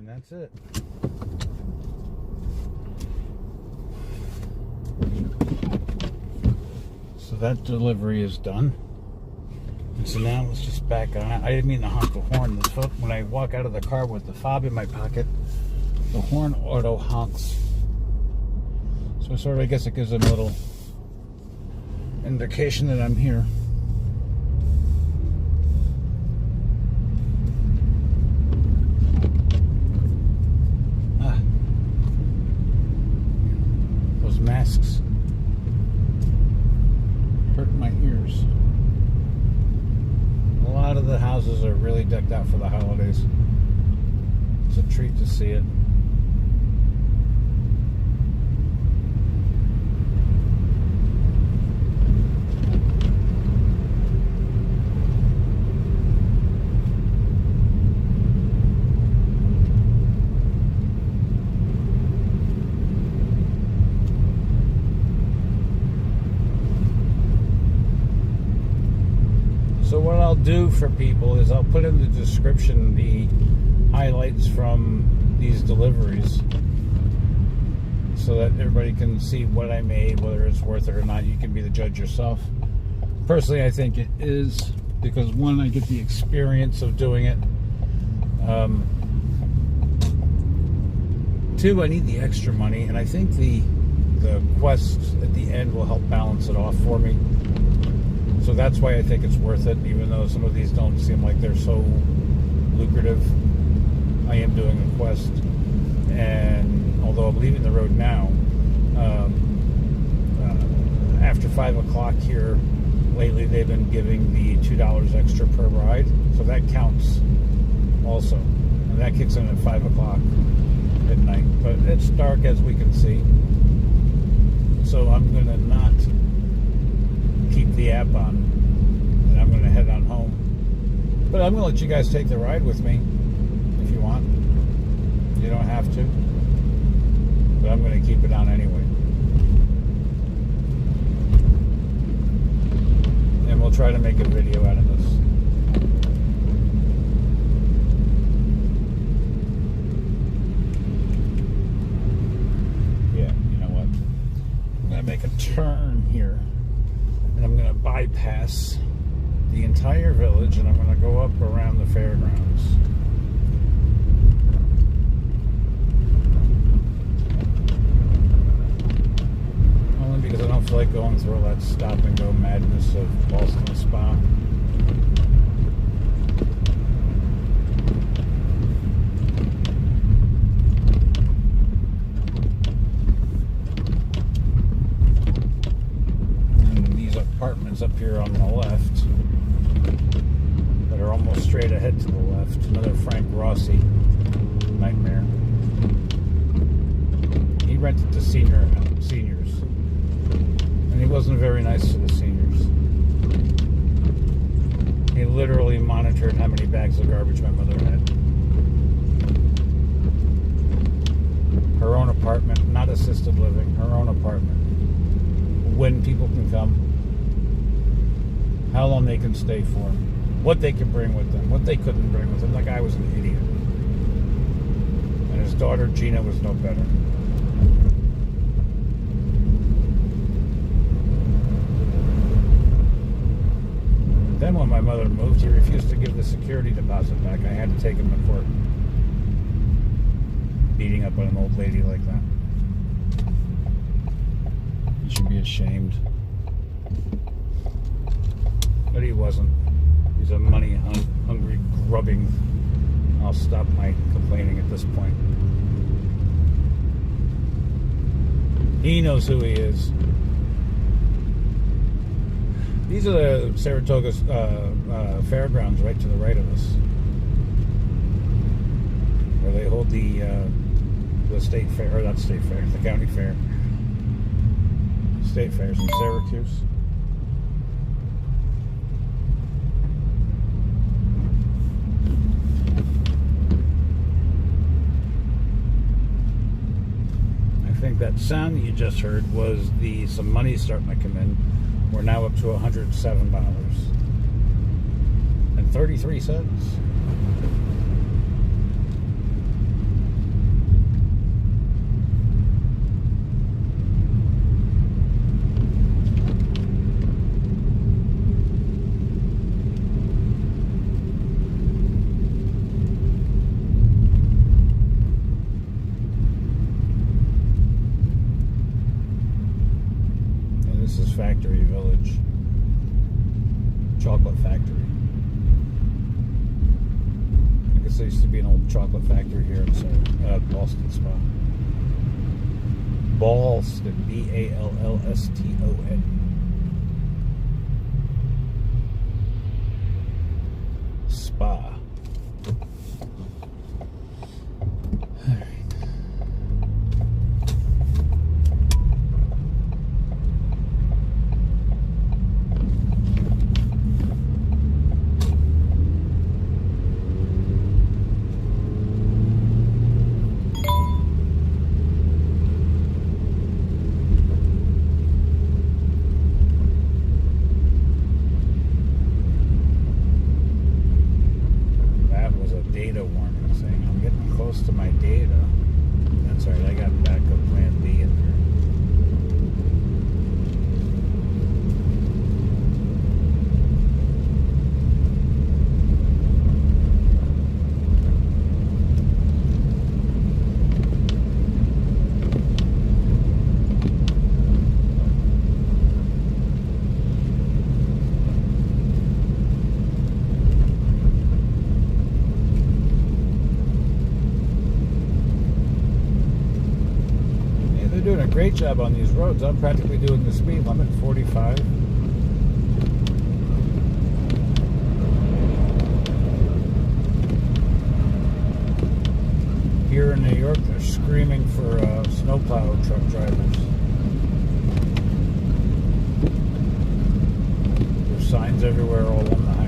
A: That's it. So that delivery is done. And so now let's just back on it. I didn't mean to honk the horn. When I walk out of the car with the fob in my pocket, the horn auto honks. So sort of, I guess it gives them a little indication that I'm here. Masks hurt my ears. A lot of the houses are really decked out for the holidays. treat to see it. So what I'll do for people is I'll put in the description the highlights from these deliveries so that everybody can see what I made, whether it's worth it or not. You can be the judge yourself. Personally, I think it is, because one, I get the experience of doing it. Two, I need the extra money, and I think the quest at the end will help balance it off for me. So that's why I think it's worth it, even though some of these don't seem like they're so lucrative. I am doing a quest, and although I'm leaving the road now, after 5 o'clock here, lately they've been giving the $2 extra per ride, so that counts also. And that kicks in at 5 o'clock at night, but it's dark as we can see. So I'm going to not keep the app on, and I'm going to head on home. But I'm going to let you guys take the ride with me if you want. You don't have to, but I'm going to keep it on anyway. And we'll try to make a video out of this. Yeah, you know what? I'm going to make a turn here. And I'm going to bypass the entire village, and I'm going to go up around the fairgrounds. Only because I don't feel like going through all that stop and go madness of Boston Spa. Apartments up here on the left that are almost straight ahead to the left. Another Frank Rossi nightmare. He rented to seniors, and he wasn't very nice to the seniors. He literally monitored how many bags of garbage my mother had. Her own apartment, not assisted living, her own apartment. When people can come, how long they can stay for, what they can bring with them, what they couldn't bring with them. That guy was an idiot. And his daughter, Gina, was no better. Then when my mother moved, he refused to give the security deposit back. I had to take him to court. Beating up on an old lady like that. You should be ashamed. But he wasn't. He's a money-hungry, grubbing. I'll stop my complaining at this point. He knows who he is. These are the Saratoga fairgrounds right to the right of us, where they hold the state fair, or not state fair, the county fair. State fairs in Syracuse. I think that sound that you just heard was some money starting to come in. We're now up to $107.33. This is Factory Village. Chocolate factory. I guess there used to be an old chocolate factory here in Boston Spa. Ballston, Ballston. Spa. morning saying I'm getting close to my data. That's right, I got backup plan B in there. They're doing a great job on these roads. I'm practically doing the speed limit, 45. Here in New York, they're screaming for snowplow truck drivers. There's signs everywhere all along the highway.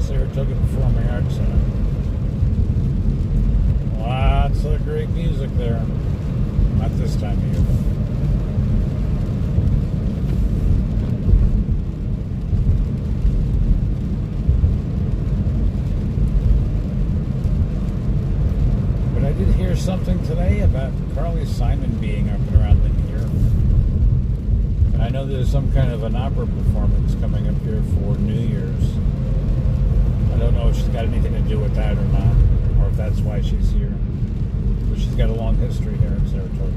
A: Saratoga Performing Arts Center. Lots of great music there. Not this time of year, though. But I did hear something today about Carly Simon being up and around in here. And I know there's some kind of an opera performance coming up here for New Year's. I don't know if she's got anything to do with that or not, or if that's why she's here. But she's got a long history here in Saratoga.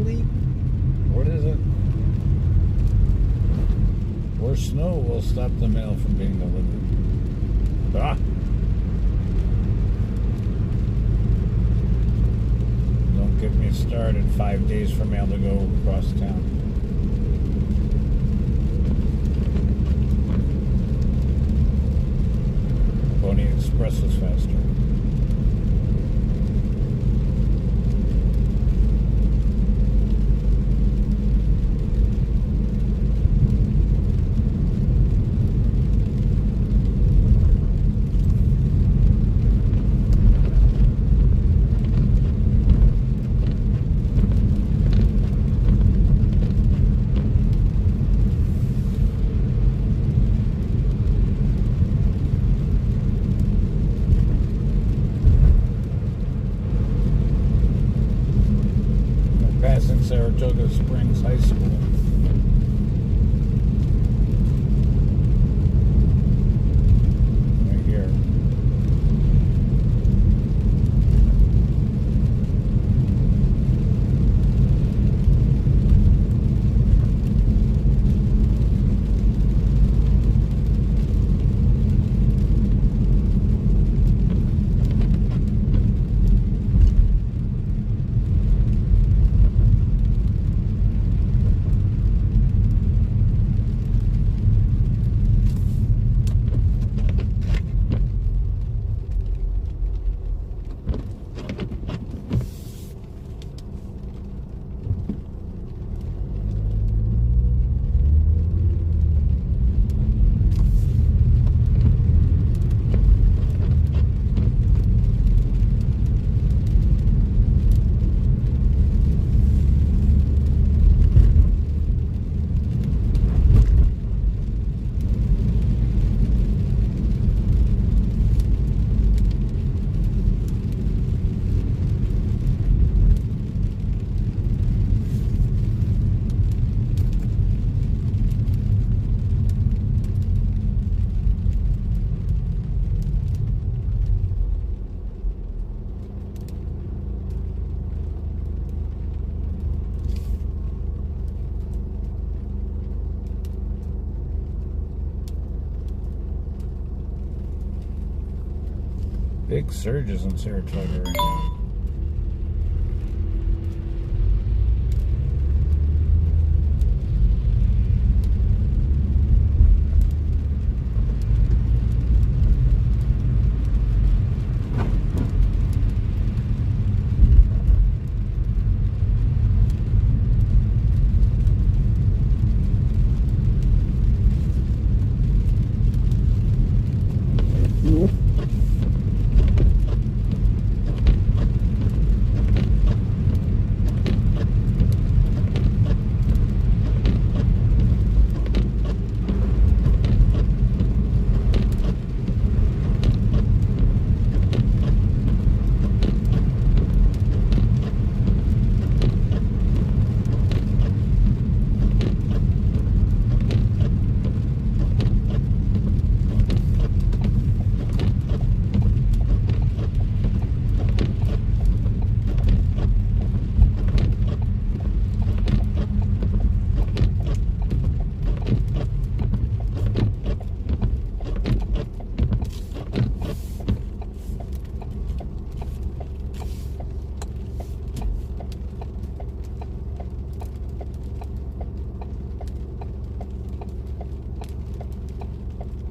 A: sleet, what is it? Or snow will stop the mail from being delivered. Ah! Don't get me started. 5 days for mail to go across town. Pony Express is faster. Passing Saratoga Springs High School. Right here. Big surges in Saratoga right now.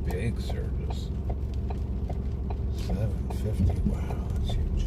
A: Big surges. 750. Wow, that's huge.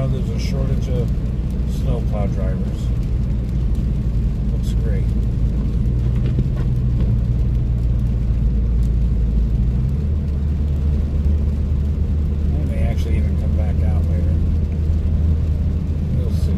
A: know there's a shortage of snowplow drivers. Looks great. They may actually even come back out later. We'll see.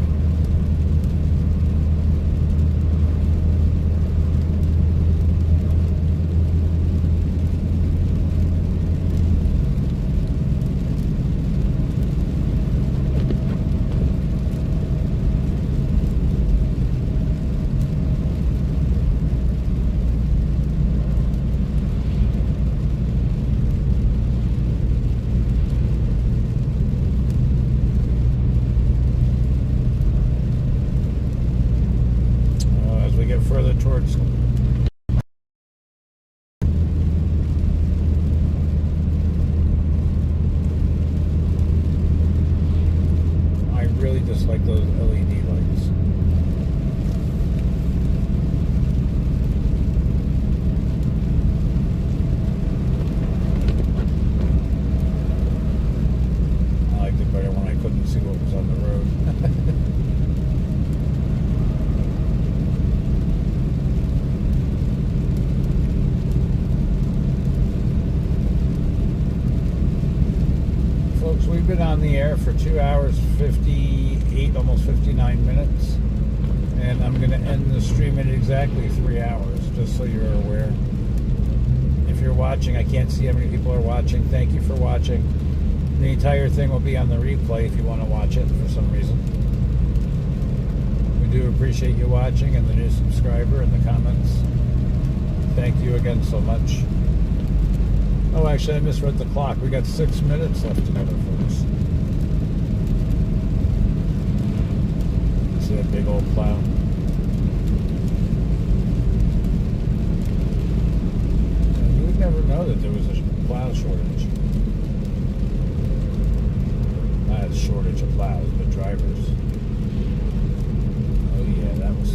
A: Further towards I really dislike those LED lights. I liked it better when I couldn't see what was on the road. We've been on the air for 2 hours, 58, almost 59 minutes. And I'm going to end the stream at exactly 3 hours, just so you're aware. If you're watching, I can't see how many people are watching. Thank you for watching. The entire thing will be on the replay if you want to watch it for some reason. We do appreciate you watching and the new subscriber and the comments. Thank you again so much. Oh, actually, I misread the clock. We got 6 minutes left together, folks. See that big old plow? You would never know that there was a plow shortage. Not a shortage of plows, but drivers. Oh yeah, that was